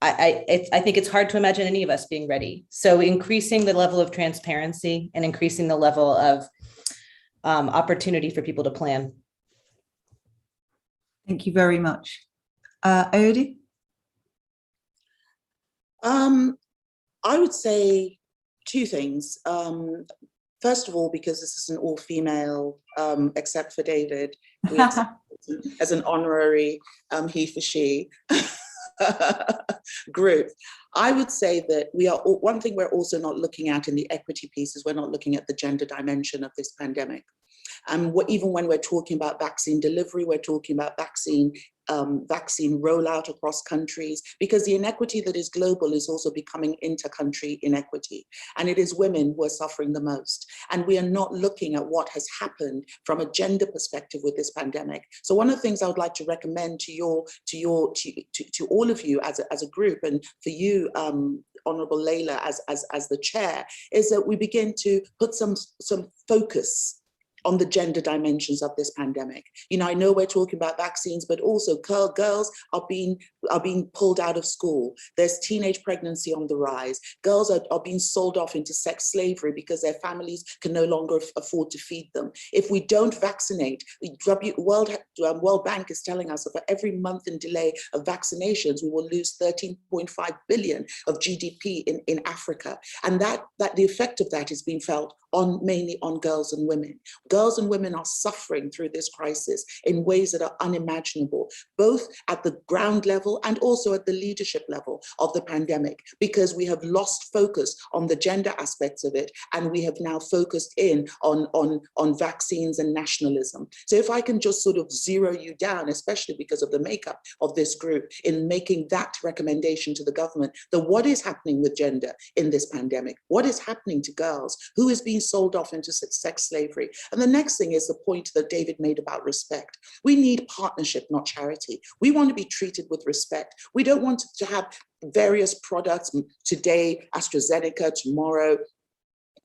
Speaker 4: I think it's hard to imagine any of us being ready. So increasing the level of transparency and increasing the level of opportunity for people to plan.
Speaker 1: Thank you very much. Aodhi?
Speaker 3: I would say two things. First of all, because this is an all-female, except for David, we as an honorary he for she group, I would say that one thing we're also not looking at in the equity piece is we're not looking at the gender dimension of this pandemic. And even when we're talking about vaccine delivery, we're talking about vaccine rollout across countries, because the inequity that is global is also becoming inter-country inequity. And it is women who are suffering the most. And we are not looking at what has happened from a gender perspective with this pandemic. So one of the things I would like to recommend to all of you as a group, and for you, Honorable Layla, as the chair, is that we begin to put some focus on the gender dimensions of this pandemic. You know, I know we're talking about vaccines, but also girls are being pulled out of school. There's teenage pregnancy on the rise. Girls are being sold off into sex slavery because their families can no longer afford to feed them. If we don't vaccinate, the World Bank is telling us that for every month in delay of vaccinations, we will lose 13.5 billion of GDP in Africa. And that the effect of that is being felt mainly on girls and women. Girls and women are suffering through this crisis in ways that are unimaginable, both at the ground level and also at the leadership level of the pandemic, because we have lost focus on the gender aspects of it, and we have now focused in on vaccines and nationalism. So if I can just sort of zero you down, especially because of the makeup of this group, in making that recommendation to the government, that what is happening with gender in this pandemic, what is happening to girls, who is being sold off into sex slavery. And the next thing is the point that David made about respect. We need partnership, not charity. We want to be treated with respect. We don't want to have various products, today AstraZeneca, tomorrow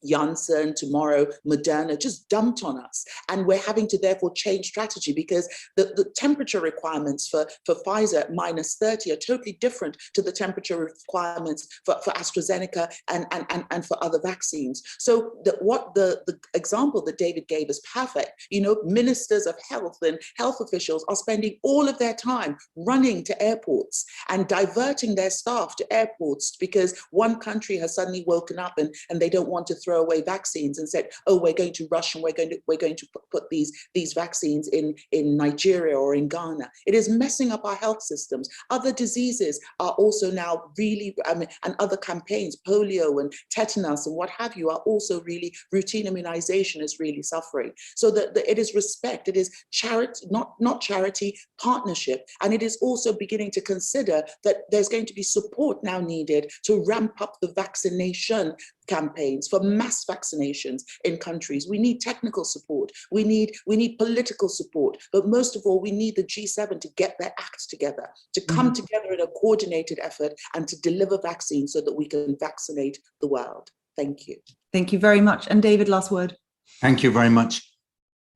Speaker 3: Janssen, tomorrow Moderna, just dumped on us. And we're having to therefore change strategy, because the temperature requirements for Pfizer at -30 are totally different to the temperature requirements for AstraZeneca and for other vaccines. So the example that David gave is perfect. You know, ministers of health and health officials are spending all of their time running to airports and diverting their staff to airports because one country has suddenly woken up and they don't want to throw away vaccines and said, oh, we're going to rush and we're going to put these vaccines in Nigeria or in Ghana. It is messing up our health systems. Other diseases are also now really, and other campaigns, polio and tetanus and what have you, are also really, routine immunization is really suffering. So that it is respect, it is charity, not charity, partnership. And it is also beginning to consider that there's going to be support now needed to ramp up the vaccination campaigns for mass vaccinations in countries. We need technical support. We need political support. But most of all, we need the G7 to get their act together, to come together in a coordinated effort and to deliver vaccines so that we can vaccinate the world. Thank you.
Speaker 1: Thank you very much. And David, last word.
Speaker 2: Thank you very much.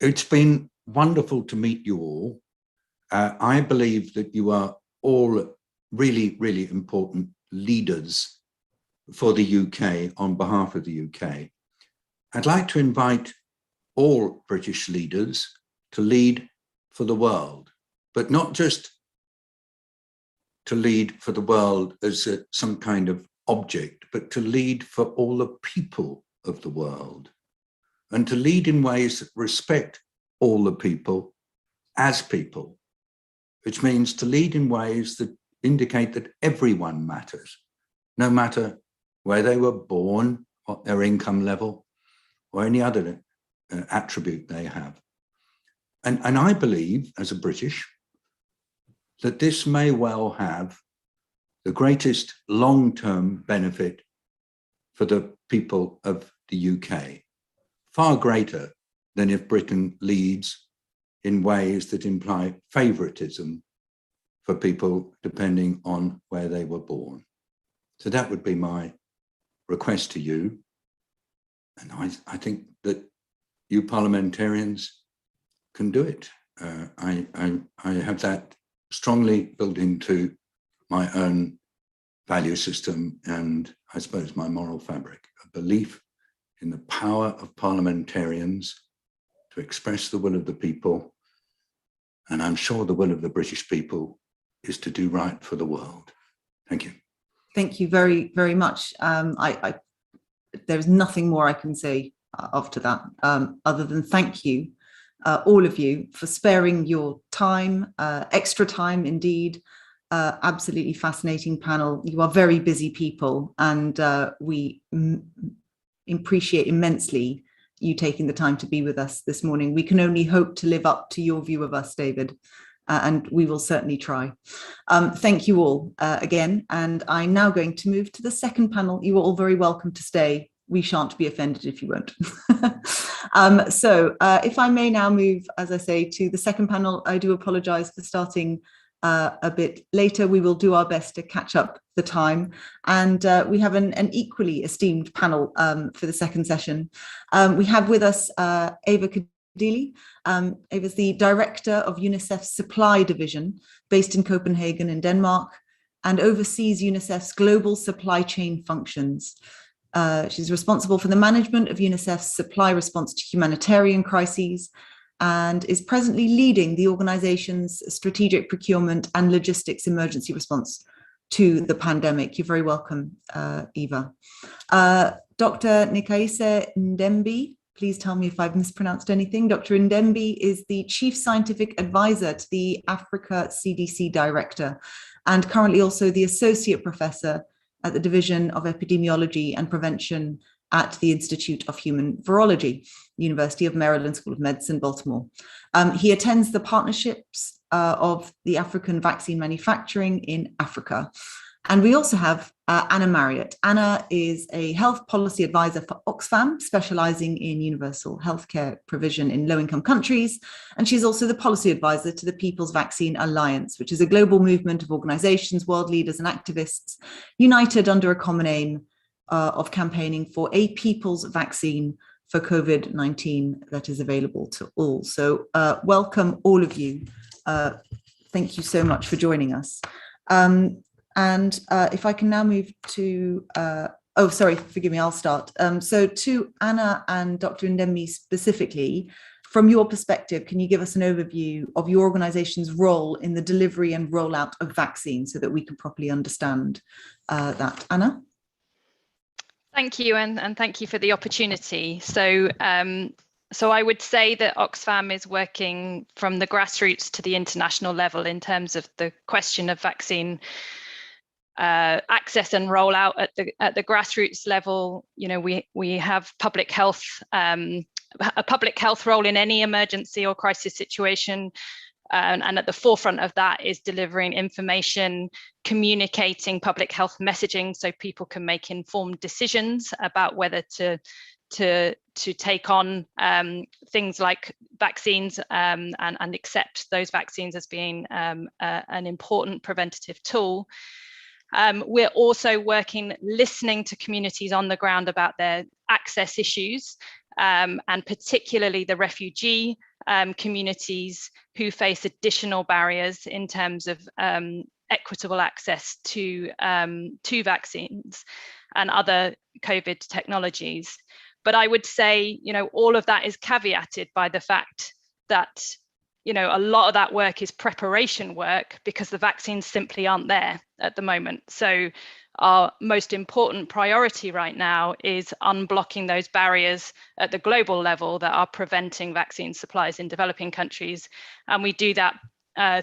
Speaker 2: It's been wonderful to meet you all. I believe that you are all really, really important leaders for the UK on behalf of the UK. I'd like to invite all British leaders to lead for the world, but not just to lead for the world as some kind of object, but to lead for all the people of the world, and to lead in ways that respect all the people as people, which means to lead in ways that indicate that everyone matters. no matter where they were born, what their income level, or any other attribute they have. And I believe, as a British, that this may well have the greatest long-term benefit for the people of the UK, far greater than if Britain leads in ways that imply favoritism for people depending on where they were born. So that would be my request to you. And I think that you parliamentarians can do it. I have that strongly built into my own value system and I suppose my moral fabric, a belief in the power of parliamentarians to express the will of the people. And I'm sure the will of the British people is to do right for the world. Thank you.
Speaker 1: Thank you very, very much. There's nothing more I can say after that, other than thank you, all of you, for sparing your time, extra time indeed. Absolutely fascinating panel. You are very busy people, and we appreciate immensely you taking the time to be with us this morning. We can only hope to live up to your view of us, David, and we will certainly try. Thank you all again, and I'm now going to move to the second panel. You are all very welcome to stay. We shan't be offended if you won't. So if I may now move, as I say, to the second panel. I do apologise for starting a bit later. We will do our best to catch up the time, and we have an equally esteemed panel for the second session. We have with us Eva Kadili. Eva's the director of UNICEF's Supply Division, based in Copenhagen in Denmark, and oversees UNICEF's global supply chain functions. She's responsible for the management of UNICEF's supply response to humanitarian crises, and is presently leading the organization's strategic procurement and logistics emergency response to the pandemic. You're very welcome, Eva. Dr. Nikaise Ndembi, please tell me if I've mispronounced anything. Dr. Ndembi is the Chief Scientific Advisor to the Africa CDC Director, and currently also the Associate Professor at the Division of Epidemiology and Prevention at the Institute of Human Virology, University of Maryland School of Medicine, Baltimore. He attends the partnerships of the African vaccine manufacturing in Africa. And we also have Anna Marriott. Anna is a health policy advisor for Oxfam, specializing in universal healthcare provision in low-income countries. And she's also the policy advisor to the People's Vaccine Alliance, which is a global movement of organizations, world leaders, and activists united under a common aim of campaigning for a people's vaccine for COVID-19 that is available to all. So welcome all of you. Thank you so much for joining us. And if I can now move to, oh, sorry, forgive me, I'll start. So to Anna and Dr. Ndembi specifically, from your perspective, can you give us an overview of your organization's role in the delivery and rollout of vaccines so that we can properly understand that? Anna?
Speaker 10: Thank you, and thank you for the opportunity. So, so I would say that Oxfam is working from the grassroots to the international level in terms of the question of vaccine access and rollout at the grassroots level. You know, we have public health, a public health role in any emergency or crisis situation. And at the forefront of that is delivering information, communicating public health messaging so people can make informed decisions about whether to take on things like vaccines and accept those vaccines as being an important preventative tool. We're also listening to communities on the ground about their access issues, and particularly the refugee communities who face additional barriers in terms of equitable access to vaccines and other COVID technologies. But I would say, you know, all of that is caveated by the fact that, you know, a lot of that work is preparation work because the vaccines simply aren't there at the moment. So our most important priority right now is unblocking those barriers at the global level that are preventing vaccine supplies in developing countries. And we do that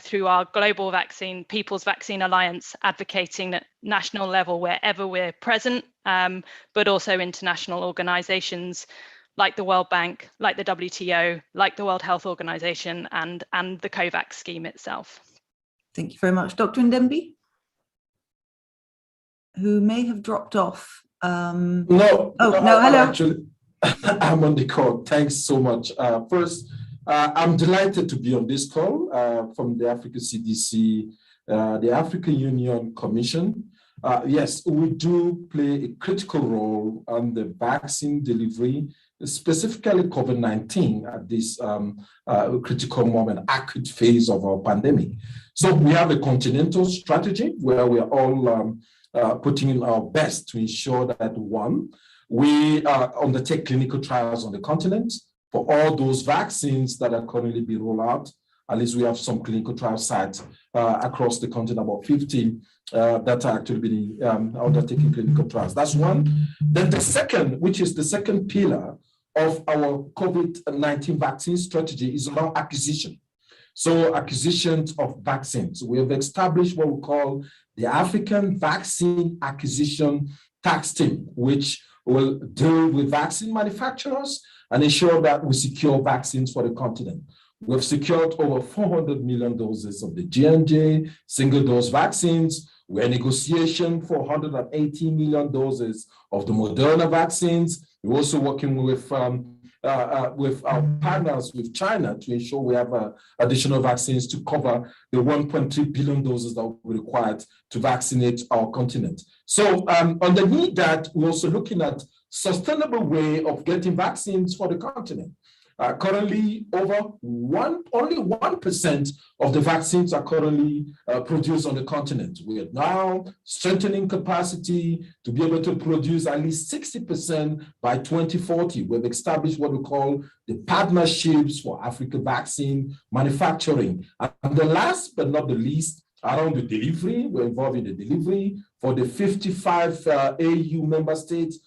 Speaker 10: through our global vaccine, People's Vaccine Alliance, advocating at national level wherever we're present, but also international organizations like the World Bank, like the WTO, like the World Health Organization, and the COVAX scheme itself.
Speaker 1: Thank you very much. Dr. Ndembi, who may have dropped off.
Speaker 11: No,
Speaker 1: hello.
Speaker 11: Actually, I'm on the call. Thanks so much. First, I'm delighted to be on this call from the Africa CDC, the African Union Commission. Yes, we do play a critical role on the vaccine delivery, specifically COVID-19 at this critical moment, acute phase of our pandemic. So we have a continental strategy where we are all putting in our best to ensure that, one, we undertake clinical trials on the continent for all those vaccines that are currently being rolled out. At least we have some clinical trial sites across the continent, about 50 that are actually being undertaking clinical trials. That's one. Then the second, which is the second pillar of our COVID-19 vaccine strategy, is around acquisition. So acquisitions of vaccines. We have established what we call the African Vaccine Acquisition Task Team, which will deal with vaccine manufacturers and ensure that we secure vaccines for the continent. We've secured over 400 million doses of the J&J single-dose vaccines. We're in negotiation for 180 million doses of the Moderna vaccines. We're also working with our partners with China to ensure we have additional vaccines to cover the 1.3 billion doses that will be required to vaccinate our continent. So underneath that, we're also looking at sustainable way of getting vaccines for the continent. Currently, only 1% of the vaccines are currently produced on the continent. We are now strengthening capacity to be able to produce at least 60% by 2040. We've established what we call the partnerships for African vaccine manufacturing. And the last but not the least, around the delivery, we're involved in the delivery for the 55 AU member states,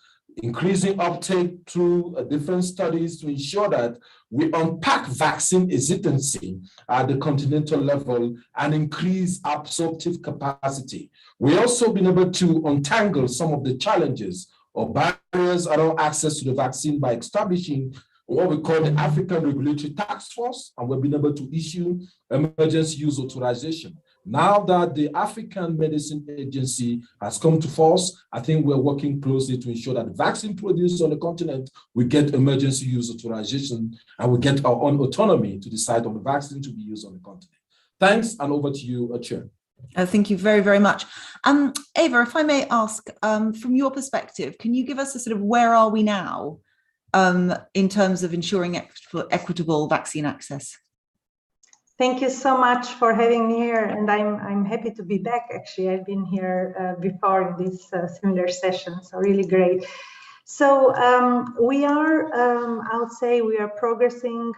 Speaker 11: increasing uptake through different studies to ensure that we unpack vaccine hesitancy at the continental level and increase absorptive capacity. We also been able to untangle some of the challenges or barriers around access to the vaccine by establishing what we call the African Regulatory Task Force, and we've been able to issue emergency use authorization. Now that the African Medicine Agency has come to force, I think we're working closely to ensure that vaccine produced on the continent, we get emergency use authorization and we get our own autonomy to decide on the vaccine to be used on the continent. Thanks, and over to you, Chair.
Speaker 1: Thank you very, very much. Eva, if I may ask, from your perspective, can you give us a sort of where are we now in terms of ensuring equitable vaccine access?
Speaker 12: Thank you so much for having me here, and I'm happy to be back. Actually, I've been here before in this similar session, so really great. So we are, I would say, we are progressing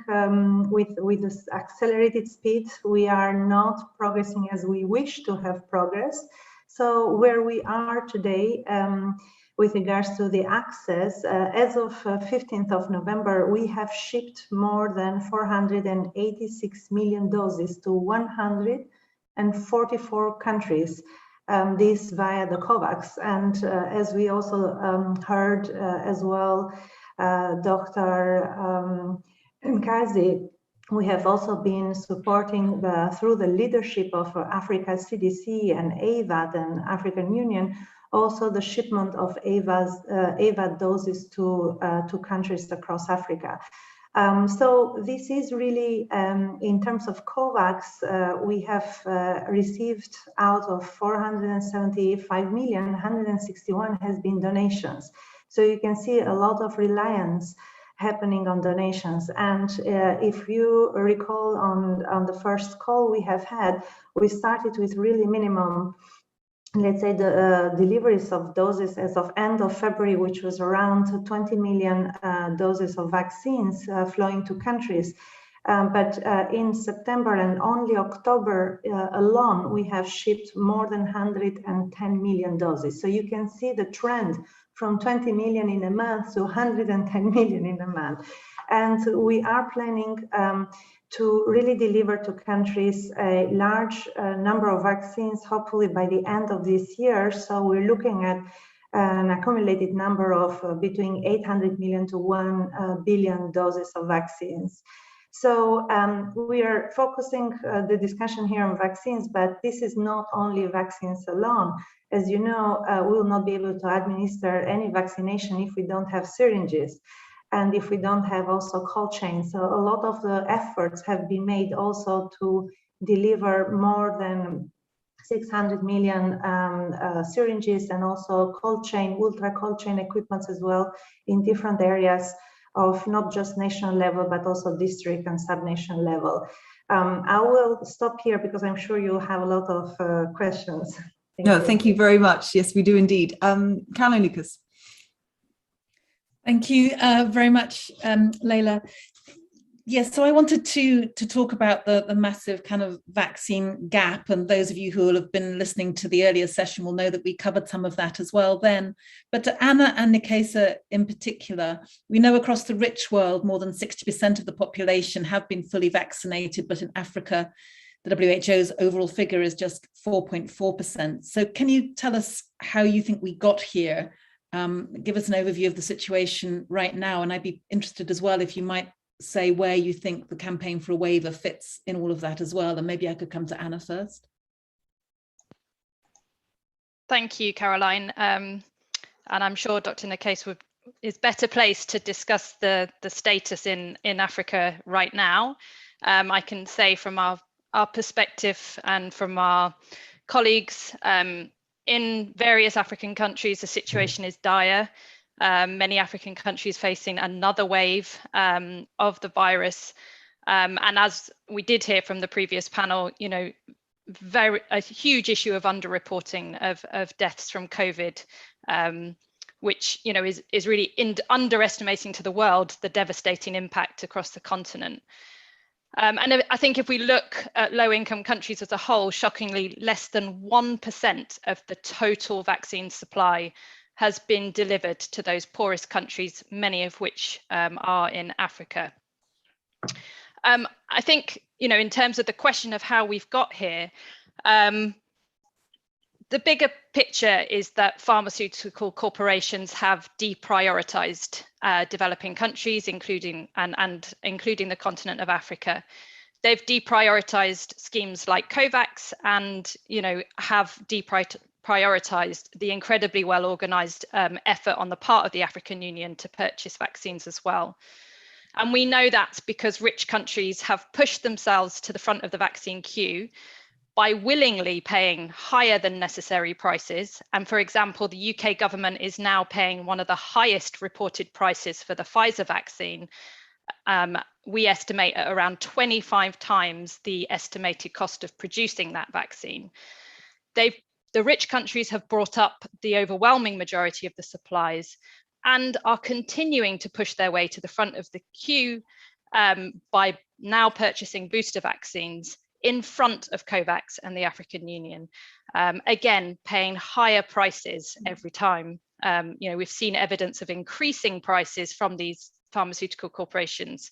Speaker 12: with this accelerated speed. We are not progressing as we wish to have progressed. So where we are today, with regards to the access, as of 15th of November, we have shipped more than 486 million doses to 144 countries, this via the COVAX. And as we also heard as well, Dr. Nkazi, we have also been supporting through the leadership of Africa CDC and AVAD and African Union, also the shipment of AVAD doses to countries across Africa. So this is really, in terms of COVAX, we have received out of 475 million, 161 has been donations. So you can see a lot of reliance happening on donations. And if you recall on the first call we have had, we started with really minimum, let's say, the deliveries of doses as of end of February, which was around 20 million doses of vaccines flowing to countries. But in September and only October alone, we have shipped more than 110 million doses. So you can see the trend from 20 million in a month to 110 million in a month. And we are planning to really deliver to countries a large number of vaccines, hopefully by the end of this year. So we're looking at an accumulated number of between 800 million to 1 billion doses of vaccines. So we are focusing the discussion here on vaccines, but this is not only vaccines alone. As you know, we will not be able to administer any vaccination if we don't have syringes, and if we don't have also cold chain. So a lot of the efforts have been made also to deliver more than 600 million syringes, and also cold chain, ultra cold chain equipments as well in different areas of not just national level, but also district and sub-nation level. I will stop here because I'm sure you'll have a lot of questions.
Speaker 1: Thank you very much. Yes, we do indeed. Caroline Lucas.
Speaker 5: Thank you very much, Leila. Yes, so I wanted to talk about the massive kind of vaccine gap, and those of you who will have been listening to the earlier session will know that we covered some of that as well then. But to Anna and Nikesa in particular, we know across the rich world more than 60% of the population have been fully vaccinated, but in Africa, the WHO's overall figure is just 4.4%. So can you tell us how you think we got here? Give us an overview of the situation right now, and I'd be interested as well if you might say where you think the campaign for a waiver fits in all of that as well. And maybe I could come to Anna first.
Speaker 10: Thank you, Caroline. And I'm sure Dr. Nikesa is better placed to discuss the status in Africa right now. I can say from our perspective and from our colleagues in various African countries, the situation is dire. Many African countries facing another wave of the virus. And as we did hear from the previous panel, you know, a huge issue of underreporting of deaths from COVID, which, you know, is really underestimating to the world the devastating impact across the continent. And I think if we look at low-income countries as a whole, shockingly, less than 1% of the total vaccine supply has been delivered to those poorest countries, many of which are in Africa. I think, you know, in terms of the question of how we've got here, the bigger picture is that pharmaceutical corporations have deprioritized developing countries, including the continent of Africa. They've deprioritized schemes like COVAX, and, you know, have deprioritized the incredibly well organized effort on the part of the African Union to purchase vaccines as well. And we know that's because rich countries have pushed themselves to the front of the vaccine queue by willingly paying higher than necessary prices. And for example, the UK government is now paying one of the highest reported prices for the Pfizer vaccine. We estimate at around 25 times the estimated cost of producing that vaccine. The rich countries have brought up the overwhelming majority of the supplies and are continuing to push their way to the front of the queue by now purchasing booster vaccines in front of COVAX and the African Union, again, paying higher prices every time. You know, we've seen evidence of increasing prices from these pharmaceutical corporations,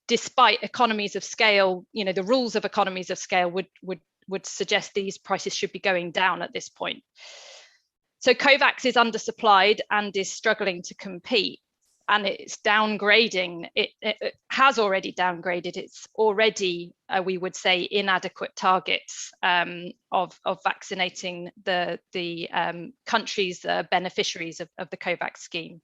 Speaker 10: despite economies of scale. You know, the rules of economies of scale would suggest these prices should be going down at this point. So COVAX is undersupplied and is struggling to compete, and it's downgrading. It has already downgraded. It's already, we would say, inadequate targets of vaccinating the countries beneficiaries of the COVAX scheme.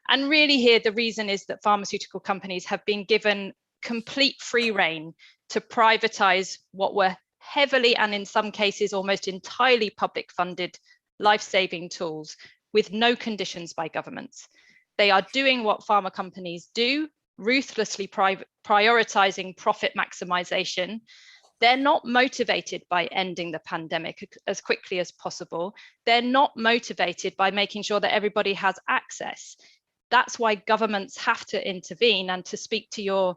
Speaker 10: And really here, the reason is that pharmaceutical companies have been given complete free rein to privatize what were heavily and in some cases almost entirely public funded life-saving tools with no conditions by governments. They are doing what pharma companies do, ruthlessly prioritizing profit maximization. They're not motivated by ending the pandemic as quickly as possible. They're not motivated by making sure that everybody has access. That's why governments have to intervene. And to speak to your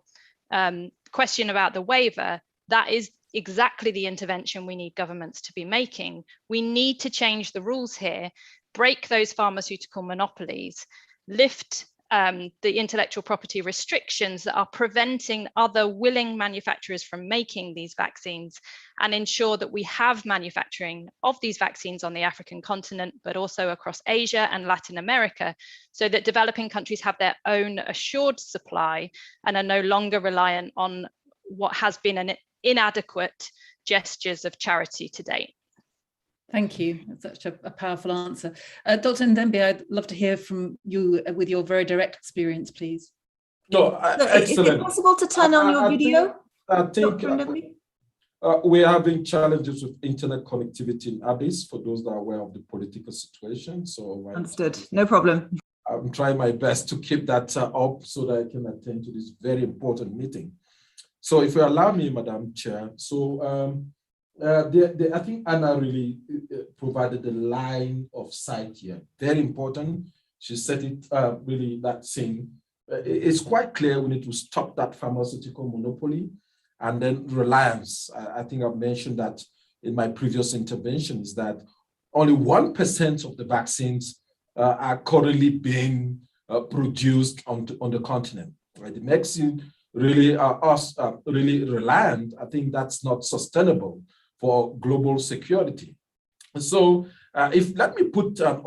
Speaker 10: question about the waiver, that is exactly the intervention we need governments to be making. We need to change the rules here, break those pharmaceutical monopolies, lift the intellectual property restrictions that are preventing other willing manufacturers from making these vaccines, and ensure that we have manufacturing of these vaccines on the African continent, but also across Asia and Latin America, so that developing countries have their own assured supply and are no longer reliant on what has been an inadequate gestures of charity to date.
Speaker 5: Thank you. That's such a powerful answer. Dr. Ndembe, I'd love to hear from you with your very direct experience, please.
Speaker 11: No, excellent.
Speaker 1: Is it possible to turn on your video?
Speaker 11: I think we're having challenges with internet connectivity in Addis, for those that are aware of the political situation. So
Speaker 1: understood, no problem.
Speaker 11: I'm trying my best to keep that up so that I can attend to this very important meeting. So if you allow me, Madam Chair, so I think Anna really provided the line of sight here. Very important. She said it really, that thing. It's quite clear we need to stop that pharmaceutical monopoly and then reliance. I think I've mentioned that in my previous interventions, that only 1% of the vaccines are currently being produced on the continent. Right? The vaccine really are us really reliant. I think that's not sustainable for global security. So let me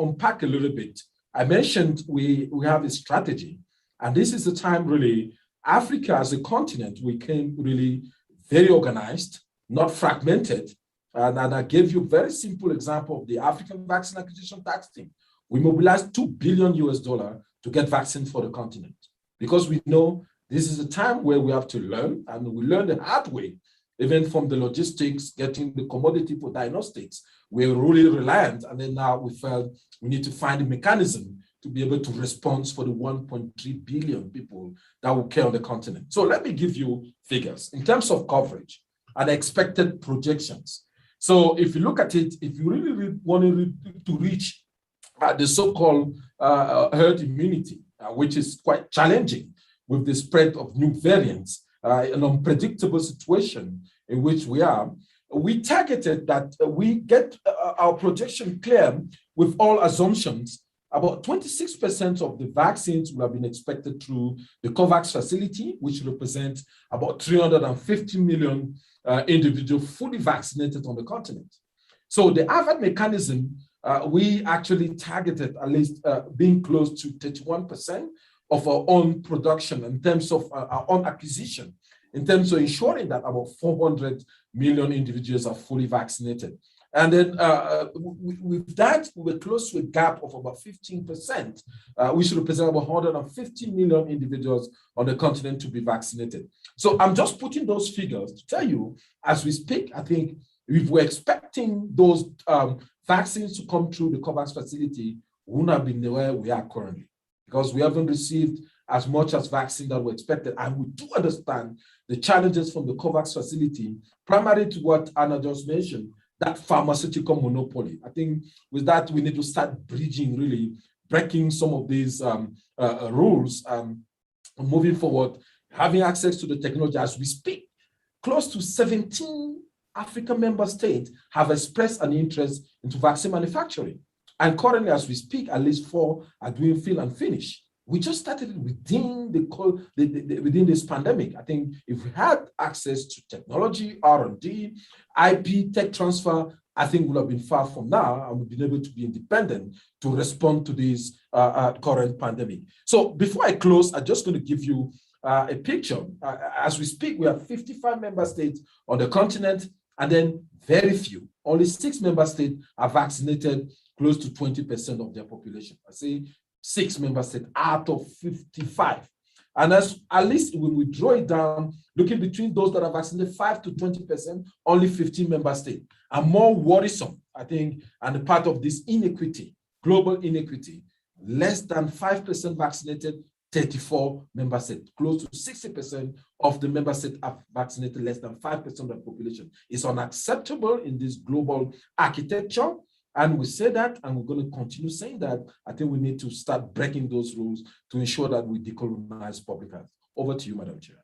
Speaker 11: unpack a little bit. I mentioned we have a strategy, and this is the time really, Africa as a continent, we came really very organized, not fragmented. And I gave you a very simple example of the African Vaccine Acquisition Tax Team. We mobilized $2 billion to get vaccine for the continent, because we know this is a time where we have to learn, and we learn the hard way. Even from the logistics, getting the commodity for diagnostics, we're really reliant. And then now we felt we need to find a mechanism to be able to respond for the 1.3 billion people that will care on the continent. So let me give you figures in terms of coverage and expected projections. So if you look at it, if you really want to reach the so-called herd immunity, which is quite challenging with the spread of new variants, an unpredictable situation in which we are, we targeted that we get our projection clear with all assumptions. About 26% of the vaccines will have been expected through the COVAX facility, which represents about 350 million individuals fully vaccinated on the continent. So the Harvard mechanism, we actually targeted at least being close to 31% of our own production in terms of our own acquisition, in terms of ensuring that about 400 million individuals are fully vaccinated. And then with that, we were close to a gap of about 15%, which represents about 150 million individuals on the continent to be vaccinated. So I'm just putting those figures to tell you, as we speak, I think if we're expecting those vaccines to come through the COVAX facility, we wouldn't have been where we are currently, because we haven't received as much as vaccine that we expected. And we do understand the challenges from the COVAX facility, primarily to what Anna just mentioned, that pharmaceutical monopoly. I think with that, we need to start bridging, really breaking some of these rules, moving forward, having access to the technology. As we speak, close to 17 African member states have expressed an interest into vaccine manufacturing. And currently, as we speak, at least 4 are doing fill and finish. We just started within within this pandemic. I think if we had access to technology, R&D, IP, tech transfer, I think we'll have been far from now, and we've been able to be independent to respond to this current pandemic. So before I close, I'm just going to give you a picture. As we speak, we have 55 member states on the continent, and then very few, only 6 member states are vaccinated close to 20% of their population. I say 6 member states out of 55. And at least when we draw it down, looking between those that are vaccinated 5 to 20%, only 15 member states. And more worrisome, I think, and a part of this inequity, global inequity, less than 5% vaccinated, 34 member states. Close to 60% of the member states have vaccinated less than 5% of the population. It's unacceptable in this global architecture. And we say that, and we're going to continue saying that. I think we need to start breaking those rules to ensure that we decolonize public health. Over to you, Madam Chair.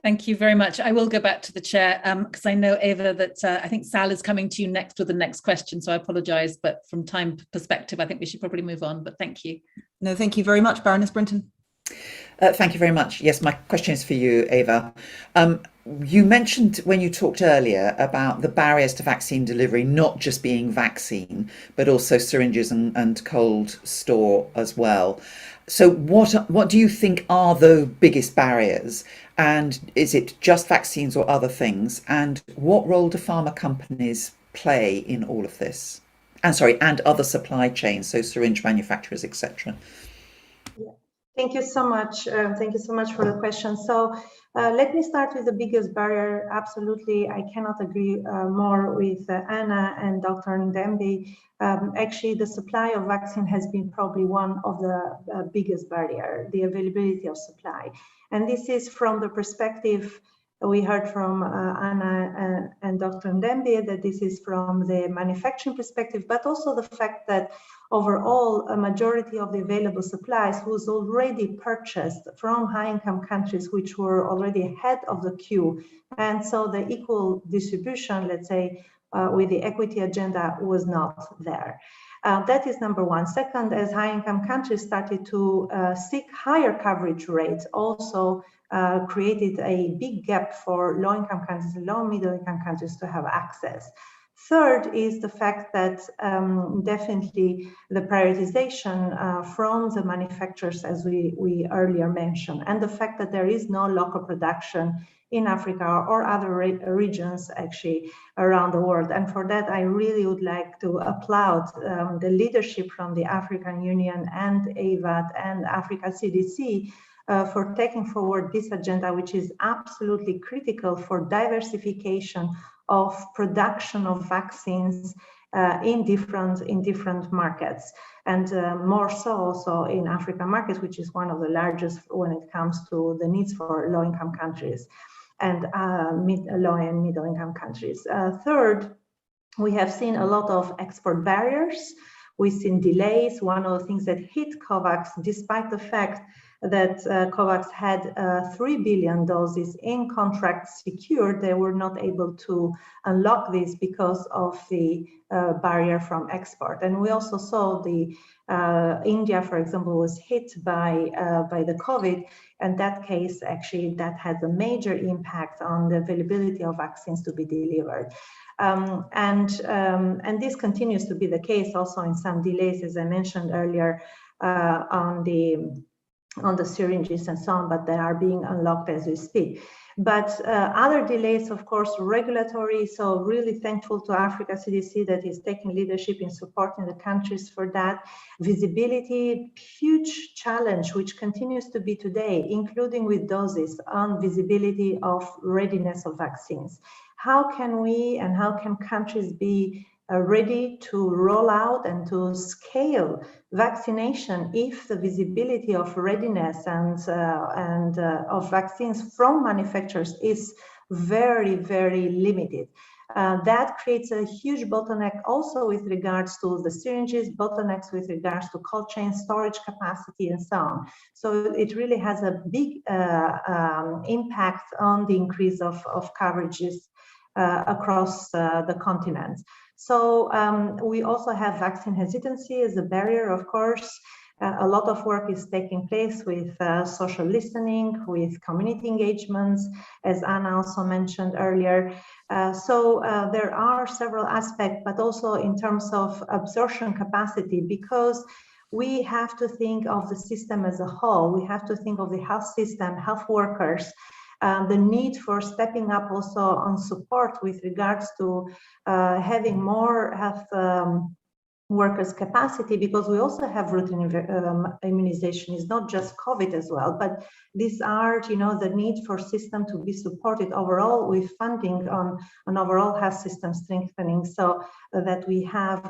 Speaker 5: Thank you very much. I will go back to the chair because I know, Eva, that I think Sal is coming to you next with the next question. So I apologise, but from time perspective, I think we should probably move on. But thank you.
Speaker 1: No, thank you very much, Baroness Brinton.
Speaker 8: Thank you very much. Yes, my question is for you, Eva. You mentioned when you talked earlier about the barriers to vaccine delivery, not just being vaccine, but also syringes and cold store as well. So what do you think are the biggest barriers? And is it just vaccines or other things? And what role do pharma companies play in all of this? And other supply chains, so syringe manufacturers, etc.
Speaker 12: Yeah. Thank you so much. Thank you so much for the question. So let me start with the biggest barrier. Absolutely, I cannot agree more with Anna and Dr. Ndembi. Actually, the supply of vaccine has been probably one of the biggest barrier, the availability of supply. And this is from the perspective we heard from Anna and Dr. Ndembi, that this is from the manufacturing perspective, but also the fact that overall, a majority of the available supplies was already purchased from high-income countries, which were already ahead of the queue. And so the equal distribution, let's say, with the equity agenda was not there. That is number one. Second, as high-income countries started to seek higher coverage rates, also created a big gap for low-income countries and low-middle-income countries to have access. Third is the fact that definitely the prioritization from the manufacturers, as we earlier mentioned, and the fact that there is no local production in Africa or other regions actually around the world. And for that, I really would like to applaud the leadership from the African Union and AVAT and Africa CDC for taking forward this agenda, which is absolutely critical for diversification of production of vaccines in different markets, and more so also in African markets, which is one of the largest when it comes to the needs for low-income countries and low and middle-income countries. Third, we have seen a lot of export barriers. We've seen delays. One of the things that hit COVAX, despite the fact that COVAX had 3 billion doses in contracts secured, they were not able to unlock this because of the barrier from export. And we also saw the India, for example, was hit by the COVID, and that case actually that had a major impact on the availability of vaccines to be delivered. And this continues to be the case also in some delays, as I mentioned earlier, on the syringes and so on, but they are being unlocked as we speak. But other delays, of course, regulatory. So really thankful to Africa CDC that is taking leadership in supporting the countries for that. Visibility, huge challenge, which continues to be today, including with doses on visibility of readiness of vaccines. How can we and how can countries be ready to roll out and to scale vaccination if the visibility of readiness and of vaccines from manufacturers is very, very limited? That creates a huge bottleneck also with regards to the syringes, bottlenecks with regards to cold chain storage capacity and so on. So it really has a big impact on the increase of coverages across the continent. So we also have vaccine hesitancy as a barrier, of course. A lot of work is taking place with social listening, with community engagements, as Anna also mentioned earlier. So there are several aspects, but also in terms of absorption capacity, because we have to think of the system as a whole. We have to think of the health system, health workers, the need for stepping up also on support with regards to having more health workers capacity, because we also have routine immunization. It's not just COVID as well, but these are, the need for system to be supported overall with funding on an overall health system strengthening, so that we have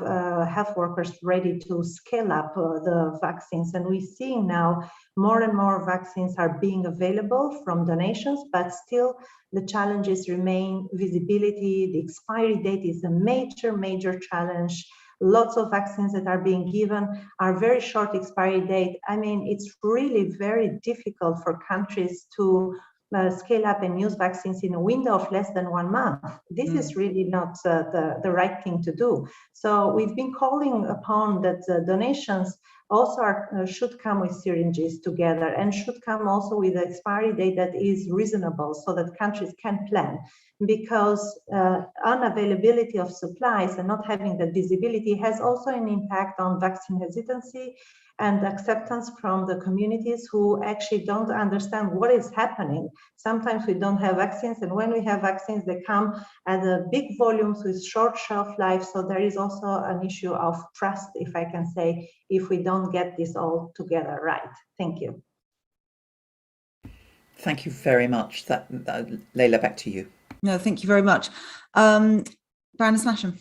Speaker 12: health workers ready to scale up the vaccines. And we're seeing now more and more vaccines are being available from donations, but still the challenges remain. Visibility, the expiry date is a major challenge. Lots of vaccines that are being given are very short expiry date. I mean, it's really very difficult for countries to scale up and use vaccines in a window of less than 1 month. This is really not the right thing to do. So we've been calling upon that donations also should come with syringes together and should come also with an expiry date that is reasonable so that countries can plan, because unavailability of supplies and not having that visibility has also an impact on vaccine hesitancy and acceptance from the communities who actually don't understand what is happening. Sometimes we don't have vaccines, and when we have vaccines, they come at big volumes with short shelf life. So there is also an issue of trust, if I can say, if we don't get this all together right. Thank you.
Speaker 8: Thank you very much. Leila, back to you.
Speaker 1: No, thank you very much. Baroness Masham.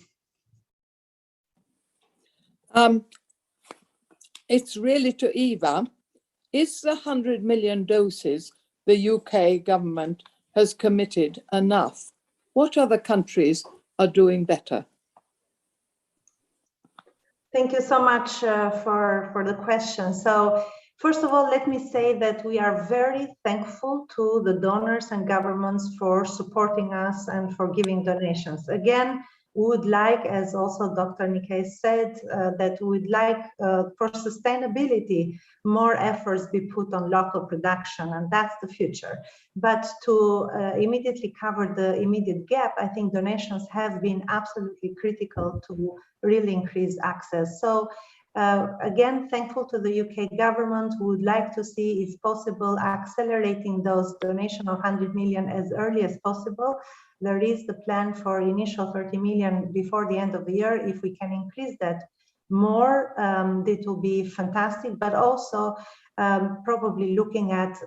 Speaker 9: It's really to Eva. Is the 100 million doses the UK government has committed enough? What other countries are doing better?
Speaker 12: Thank you so much for the question. So first of all, let me say that we are very thankful to the donors and governments for supporting us and for giving donations. Again, we would like, as also Dr. Nikkei said, that we would like for sustainability, more efforts be put on local production, and that's the future. But to immediately cover the immediate gap, I think donations have been absolutely critical to really increase access. So again, thankful to the UK government. We would like to see, if possible, accelerating those donation of 100 million as early as possible. There is the plan for initial 30 million before the end of the year. If we can increase that more, it will be fantastic, but also probably looking at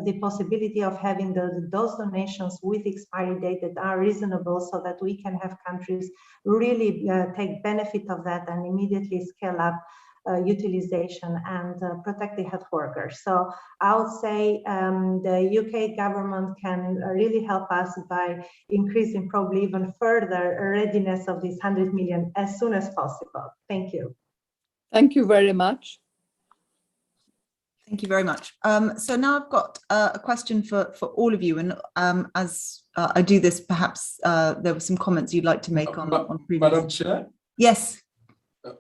Speaker 12: the possibility of having those donations with expiry date that are reasonable, so that we can have countries really take benefit of that and immediately scale up utilization and protect the health workers. So I would say the UK government can really help us by increasing probably even further readiness of this 100 million as soon as possible. Thank you.
Speaker 9: Thank you very much.
Speaker 1: Thank you very much. So now I've got a question for all of you, and as I do this, perhaps there were some comments you'd like to make on previous.
Speaker 11: Madam Chair?
Speaker 1: Yes.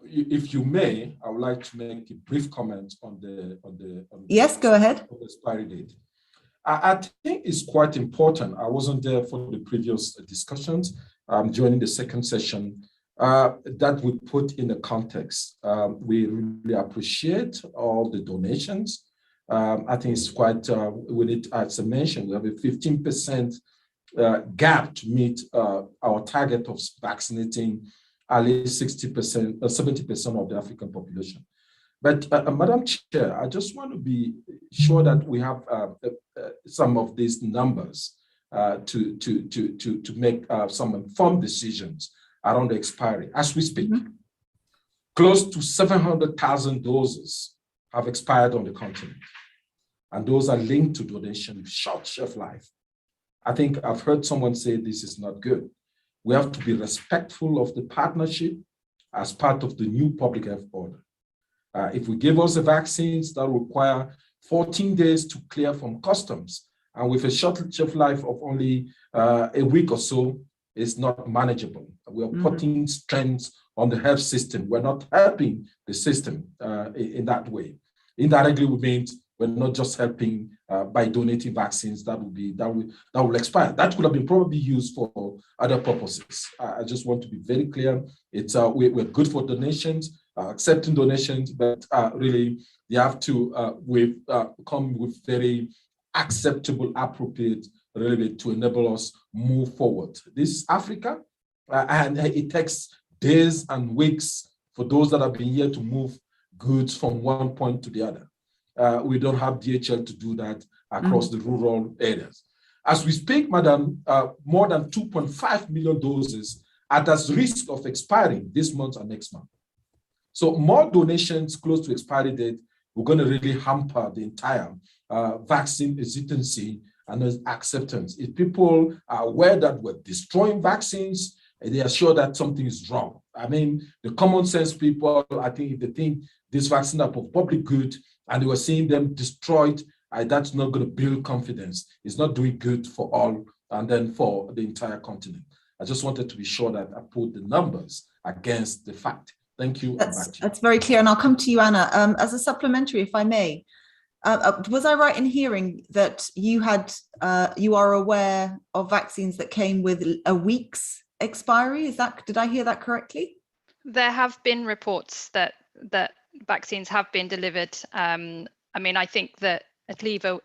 Speaker 11: If you may, I would like to make a brief comment on the
Speaker 1: yes, go ahead.
Speaker 11: Expiry date. I think it's quite important. I wasn't there for the previous discussions. I'm joining the second session. That we put in the context. We really appreciate all the donations. I think it's quite, we need, as I mentioned, we have a 15% gap to meet our target of vaccinating at least 60%, 70% of the African population. But Madam Chair, I just want to be sure that we have some of these numbers to make some informed decisions around the expiry. As we speak, close to 700,000 doses have expired on the continent. And those are linked to donation with short shelf life. I think I've heard someone say this is not good. We have to be respectful of the partnership as part of the new public health order. If we give us the vaccines that require 14 days to clear from customs, and with a short shelf life of only a week or so, it's not manageable. We are putting strains on the health system. We're not helping the system in that way. Indirectly, we mean we're not just helping by donating vaccines that will expire. That could have been probably used for other purposes. I just want to be very clear. It's we're good for donations, accepting donations, but really you have to come with very acceptable, appropriate, really to enable us move forward. This is Africa, and it takes days and weeks for those that have been here to move goods from one point to the other. We don't have DHL to do that across the rural areas. As we speak, Madam, more than 2.5 million doses are at risk of expiring this month and next month. So more donations close to expiry date, we're going to really hamper the entire vaccine hesitancy and acceptance. If people are aware that we're destroying vaccines, they are sure that something is wrong. I mean, the common sense people, I think if they think these vaccines are for public good and they were seeing them destroyed That's not going to build confidence. It's not doing good for all and then for the entire continent. I just wanted to be sure that I put the numbers against the fact. Thank you.
Speaker 1: That's very clear. And I'll come to you, Anna. As a supplementary, if I may, was I right in hearing that you are aware of vaccines that came with a week's expiry? Did I hear that correctly?
Speaker 10: There have been reports that vaccines have been delivered. I mean, I think that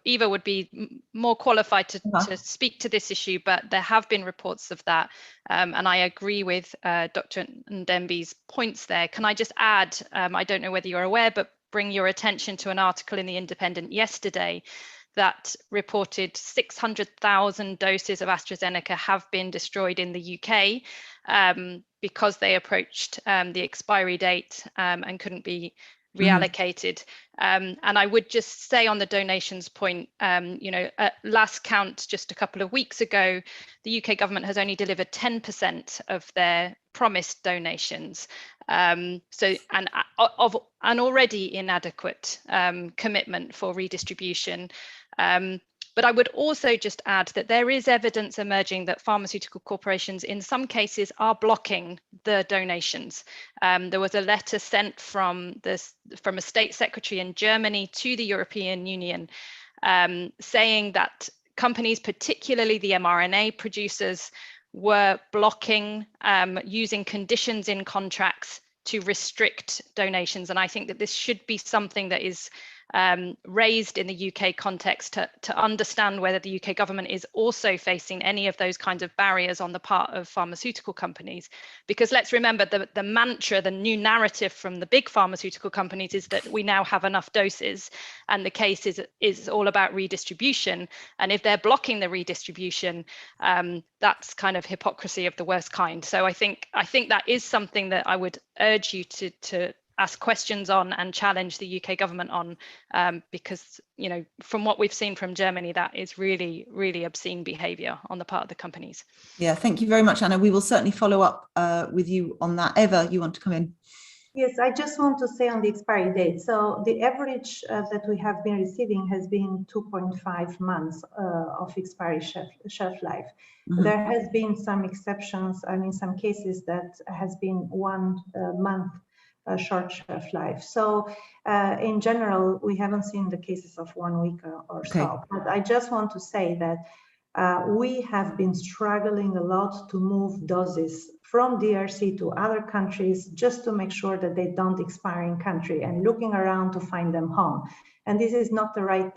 Speaker 10: Eva would be more qualified to speak to this issue, but there have been reports of that. And I agree with Dr. Ndembe's points there. Can I just add, I don't know whether you're aware, but bring your attention to an article in The Independent yesterday that reported 600,000 doses of AstraZeneca have been destroyed in the UK because they approached the expiry date and couldn't be reallocated. And I would just say on the donations point, at last count just a couple of weeks ago, the UK government has only delivered 10% of their promised donations. So an already inadequate commitment for redistribution. But I would also just add that there is evidence emerging that pharmaceutical corporations in some cases are blocking the donations. There was a letter sent from a state secretary in Germany to the European Union saying that companies, particularly the mRNA producers, were blocking using conditions in contracts to restrict donations. And I think that this should be something that is raised in the UK context to understand whether the UK government is also facing any of those kinds of barriers on the part of pharmaceutical companies. Because let's remember the mantra, the new narrative from the big pharmaceutical companies is that we now have enough doses, and the case is all about redistribution. And if they're blocking the redistribution, that's kind of hypocrisy of the worst kind. So I think that is something that I would urge you to ask questions on and challenge the UK government on, because, from what we've seen from Germany, that is really, really obscene behaviour on the part of the companies.
Speaker 1: Yeah, thank you very much, Anna. We will certainly follow up with you on that. Eva, you want to come in?
Speaker 12: Yes, I just want to say on the expiry date. So the average that we have been receiving has been 2.5 months of expiry shelf life. Mm-hmm. There has been some exceptions. I mean, some cases that has been 1 month short shelf life. So in general, we haven't seen the cases of 1 week or so. But I just want to say that we have been struggling a lot to move doses from DRC to other countries just to make sure that they don't expire in country, and looking around to find them home. And this is not the right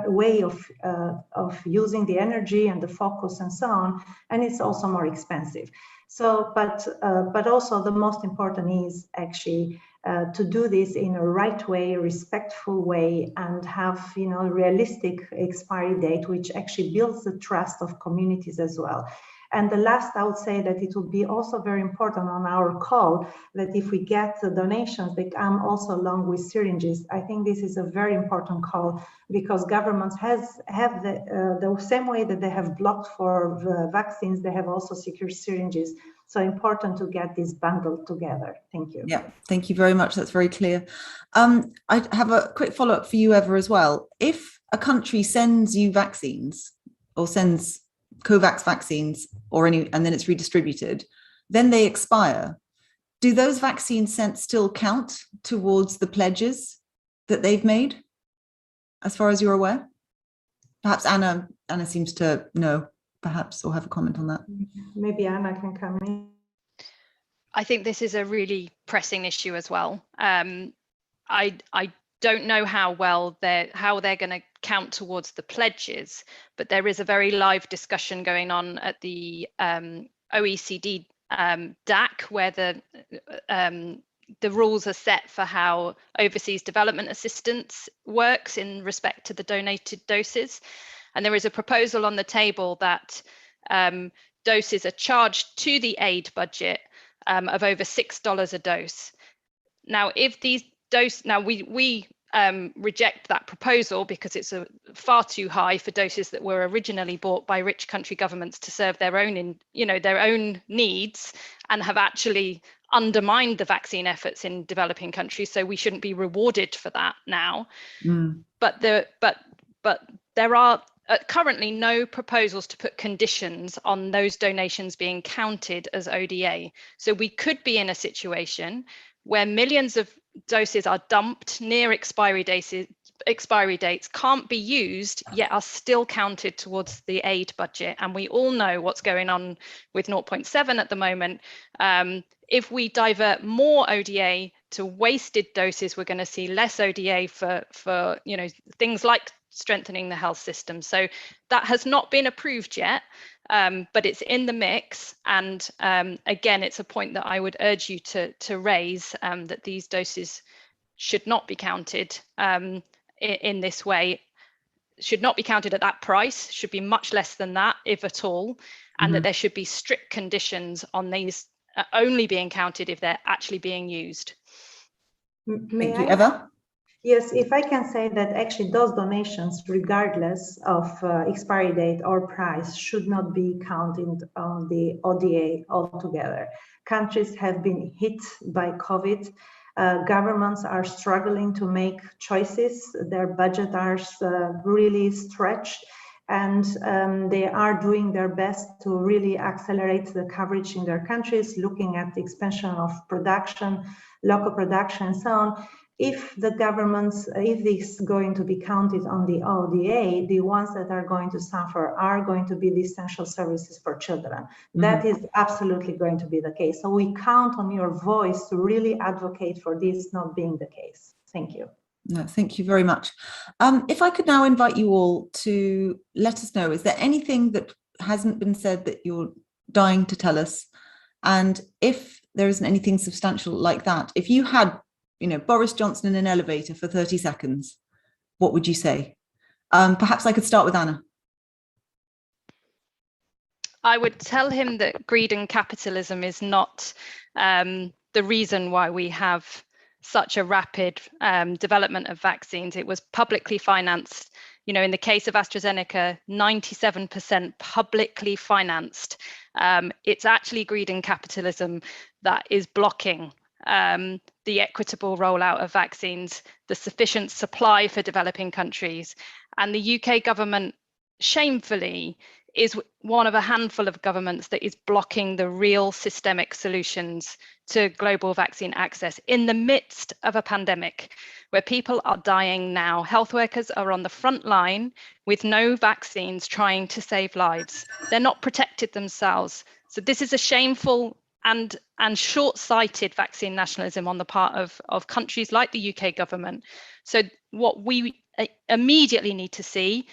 Speaker 12: way of using the energy and the focus and so on. And it's also more expensive. So, but also the most important is actually to do this in a right way, respectful way, and have realistic expiry date, which actually builds the trust of communities as well. And the last, I would say that it will be also very important on our call that if we get the donations, they come also along with syringes. I think this is a very important call, because governments have the same way that they have blocked for the vaccines, they have also secured syringes. So important to get this bundled together. Thank you.
Speaker 1: Yeah, thank you very much. That's very clear. I have a quick follow-up for you, Eva, as well. If a country sends you vaccines or sends COVAX vaccines and then it's redistributed, then they expire. Do those vaccines sent still count towards the pledges that they've made, as far as you're aware? Perhaps Anna seems to know, perhaps, or have a comment on that.
Speaker 12: Maybe Anna can come in.
Speaker 10: I think this is a really pressing issue as well. I don't know how they're going to count towards the pledges, but there is a very live discussion going on at the OECD DAC, where the rules are set for how overseas development assistance works in respect to the donated doses. And there is a proposal on the table that doses are charged to the aid budget of over $6 a dose. Now, if these doses, we reject that proposal because it's far too high for doses that were originally bought by rich country governments to serve their own needs, and have actually undermined the vaccine efforts in developing countries. So we shouldn't be rewarded for that now. But but there are currently no proposals to put conditions on those donations being counted as ODA. So we could be in a situation where millions of doses are dumped near expiry dates, can't be used, yet are still counted towards the aid budget. And we all know what's going on with 0.7 at the moment. If we divert more ODA to wasted doses, we're going to see less ODA for things like strengthening the health system. So that has not been approved yet, but it's in the mix. And again, it's a point that I would urge you to raise, that these doses should not be counted in this way, should not be counted at that price, should be much less than that, if at all, and that there should be strict conditions on these only being counted if they're actually being used.
Speaker 1: Thank you, Eva.
Speaker 12: Yes, if I can say that actually those donations, regardless of expiry date or price, should not be counted on the ODA altogether. Countries have been hit by COVID. Governments are struggling to make choices. Their budgets are really stretched, and they are doing their best to really accelerate the coverage in their countries, looking at the expansion of production, local production, and so on. If the governments, if this is going to be counted on the ODA, the ones that are going to suffer are going to be the essential services for children. That is absolutely going to be the case. So we count on your voice to really advocate for this not being the case. Thank you.
Speaker 1: No, thank you very much. If I could now invite you all to let us know, is there anything that hasn't been said that you're dying to tell us? And if there isn't anything substantial like that, if you had Boris Johnson in an elevator for 30 seconds, what would you say? Perhaps I could start with Anna.
Speaker 10: I would tell him that greed and capitalism is not the reason why we have such a rapid development of vaccines. It was publicly financed. In the case of AstraZeneca, 97% publicly financed. It's actually greed and capitalism that is blocking the equitable rollout of vaccines, the sufficient supply for developing countries. And the UK government, shamefully, is one of a handful of governments that is blocking the real systemic solutions to global vaccine access in the midst of a pandemic where people are dying now. Health workers are on the front line with no vaccines trying to save lives. They're not protected themselves. So this is a shameful and short-sighted vaccine nationalism on the part of countries like the UK government. So what we immediately need to see,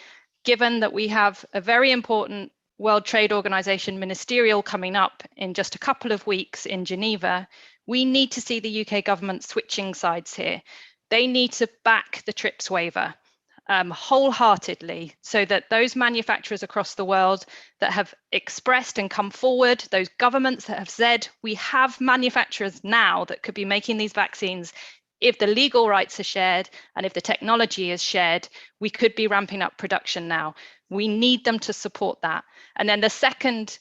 Speaker 10: given that we have a very important World Trade Organization ministerial coming up in just a couple of weeks in Geneva, we need to see the UK government switching sides here. They need to back the TRIPS waiver wholeheartedly, so that those manufacturers across the world that have expressed and come forward, those governments that have said we have manufacturers now that could be making these vaccines, if the legal rights are shared and if the technology is shared, we could be ramping up production now. We need them to support that. And then the second,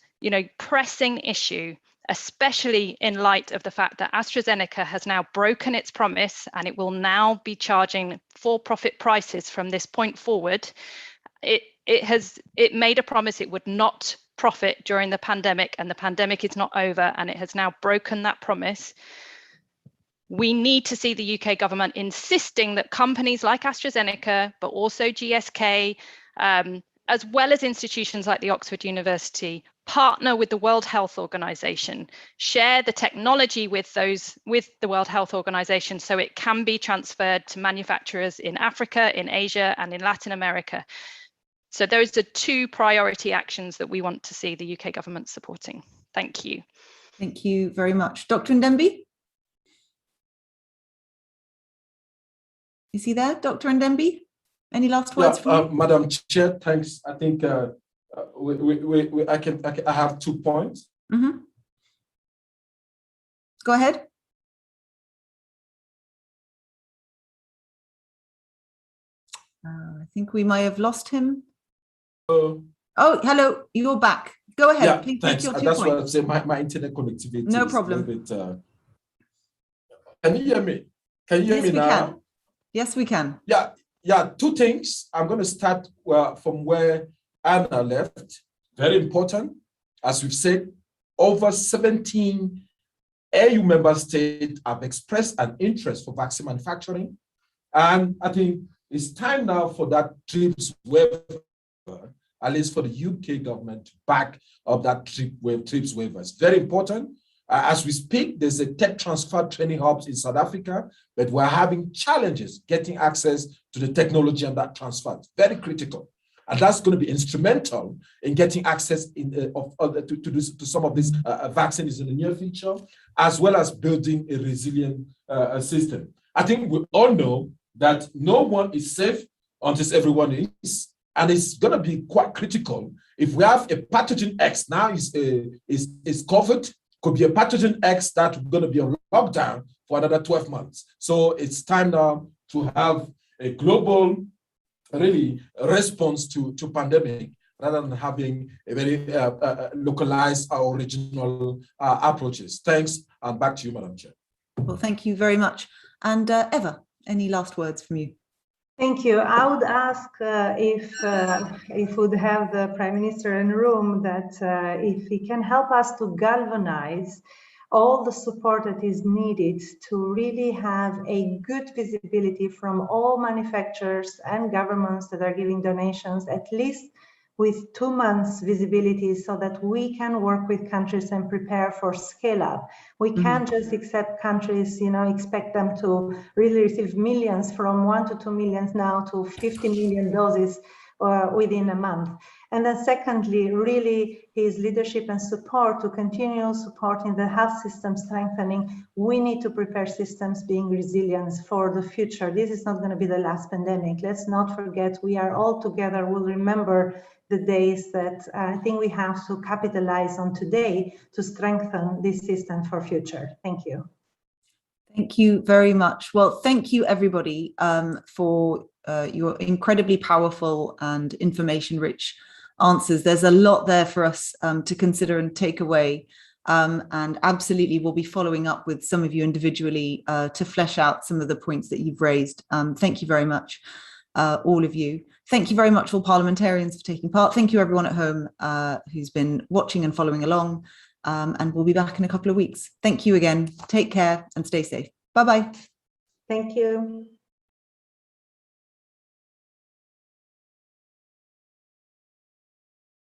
Speaker 10: pressing issue, especially in light of the fact that AstraZeneca has now broken its promise and it will now be charging for-profit prices from this point forward. It made a promise it would not profit during the pandemic, and the pandemic is not over, and it has now broken that promise. We need to see the UK government insisting that companies like AstraZeneca, but also GSK, as well as institutions like the Oxford University, partner with the World Health Organization, share the technology with the World Health Organization so it can be transferred to manufacturers in Africa, in Asia, and in Latin America. So those are two priority actions that we want to see the UK government supporting. Thank you.
Speaker 1: Thank you very much. Dr. Ndembi? Is he there, Dr. Ndembi? Any last words from you?
Speaker 11: Madam Chair, thanks. I think I have 2 points.
Speaker 1: Go ahead. I think we may have lost him. Oh, hello, you're back. Go ahead.
Speaker 11: Yeah,
Speaker 1: please
Speaker 11: thanks.
Speaker 1: make your 2
Speaker 11: That's
Speaker 1: points.
Speaker 11: what I'm saying. My internet connectivity.
Speaker 1: No problem.
Speaker 11: Can you hear me? Can you hear me now?
Speaker 1: Yes, we can.
Speaker 11: Yeah, yeah, two things. I'm going to start from where Anna left. Very important. As we've said, over 17 EU member states have expressed an interest for vaccine manufacturing. And I think it's time now for that TRIPS waiver, at least for the UK government, to back up that TRIPS waiver. It's very important. As we speak, there's a tech transfer training hubs in South Africa, but we're having challenges getting access to the technology and that transfer. It's very critical. And that's going to be instrumental in getting access to some of these vaccines in the near future, as well as building a resilient system. I think we all know that no one is safe until everyone is, and it's going to be quite critical. If we have a pathogen X now is covered, could be a pathogen X that's going to be on lockdown for another 12 months. So it's time now to have a global really response to pandemic rather than having a very localized or regional approaches. Thanks, and back to you, Madam Chair.
Speaker 1: Well, thank you very much. And Eva, any last words from you?
Speaker 12: Thank you. I would ask if we'd have the Prime Minister in the room that if he can help us to galvanize all the support that is needed to really have a good visibility from all manufacturers and governments that are giving donations, at least with 2 months visibility, so that we can work with countries and prepare for scale up. We can't just accept countries, expect them to really receive millions, from 1 to 2 million now to 50 million doses within a month. And then secondly, really his leadership and support to continue supporting the health system strengthening. We need to prepare systems being resilient for the future. This is not going to be the last pandemic. Let's not forget, we are all together. We'll remember the days that I think we have to capitalize on today to strengthen this system for future. Thank you.
Speaker 1: Thank you very much. Well, thank you everybody for your incredibly powerful and information-rich answers. There's a lot there for us to consider and take away. And absolutely, we'll be following up with some of you individually to flesh out some of the points that you've raised. Thank you very much, all of you. Thank you very much, all parliamentarians, for taking part. Thank you, everyone at home who's been watching and following along. And we'll be back in a couple of weeks. Thank you again. Take care and stay safe. Bye-bye.
Speaker 12: Thank you.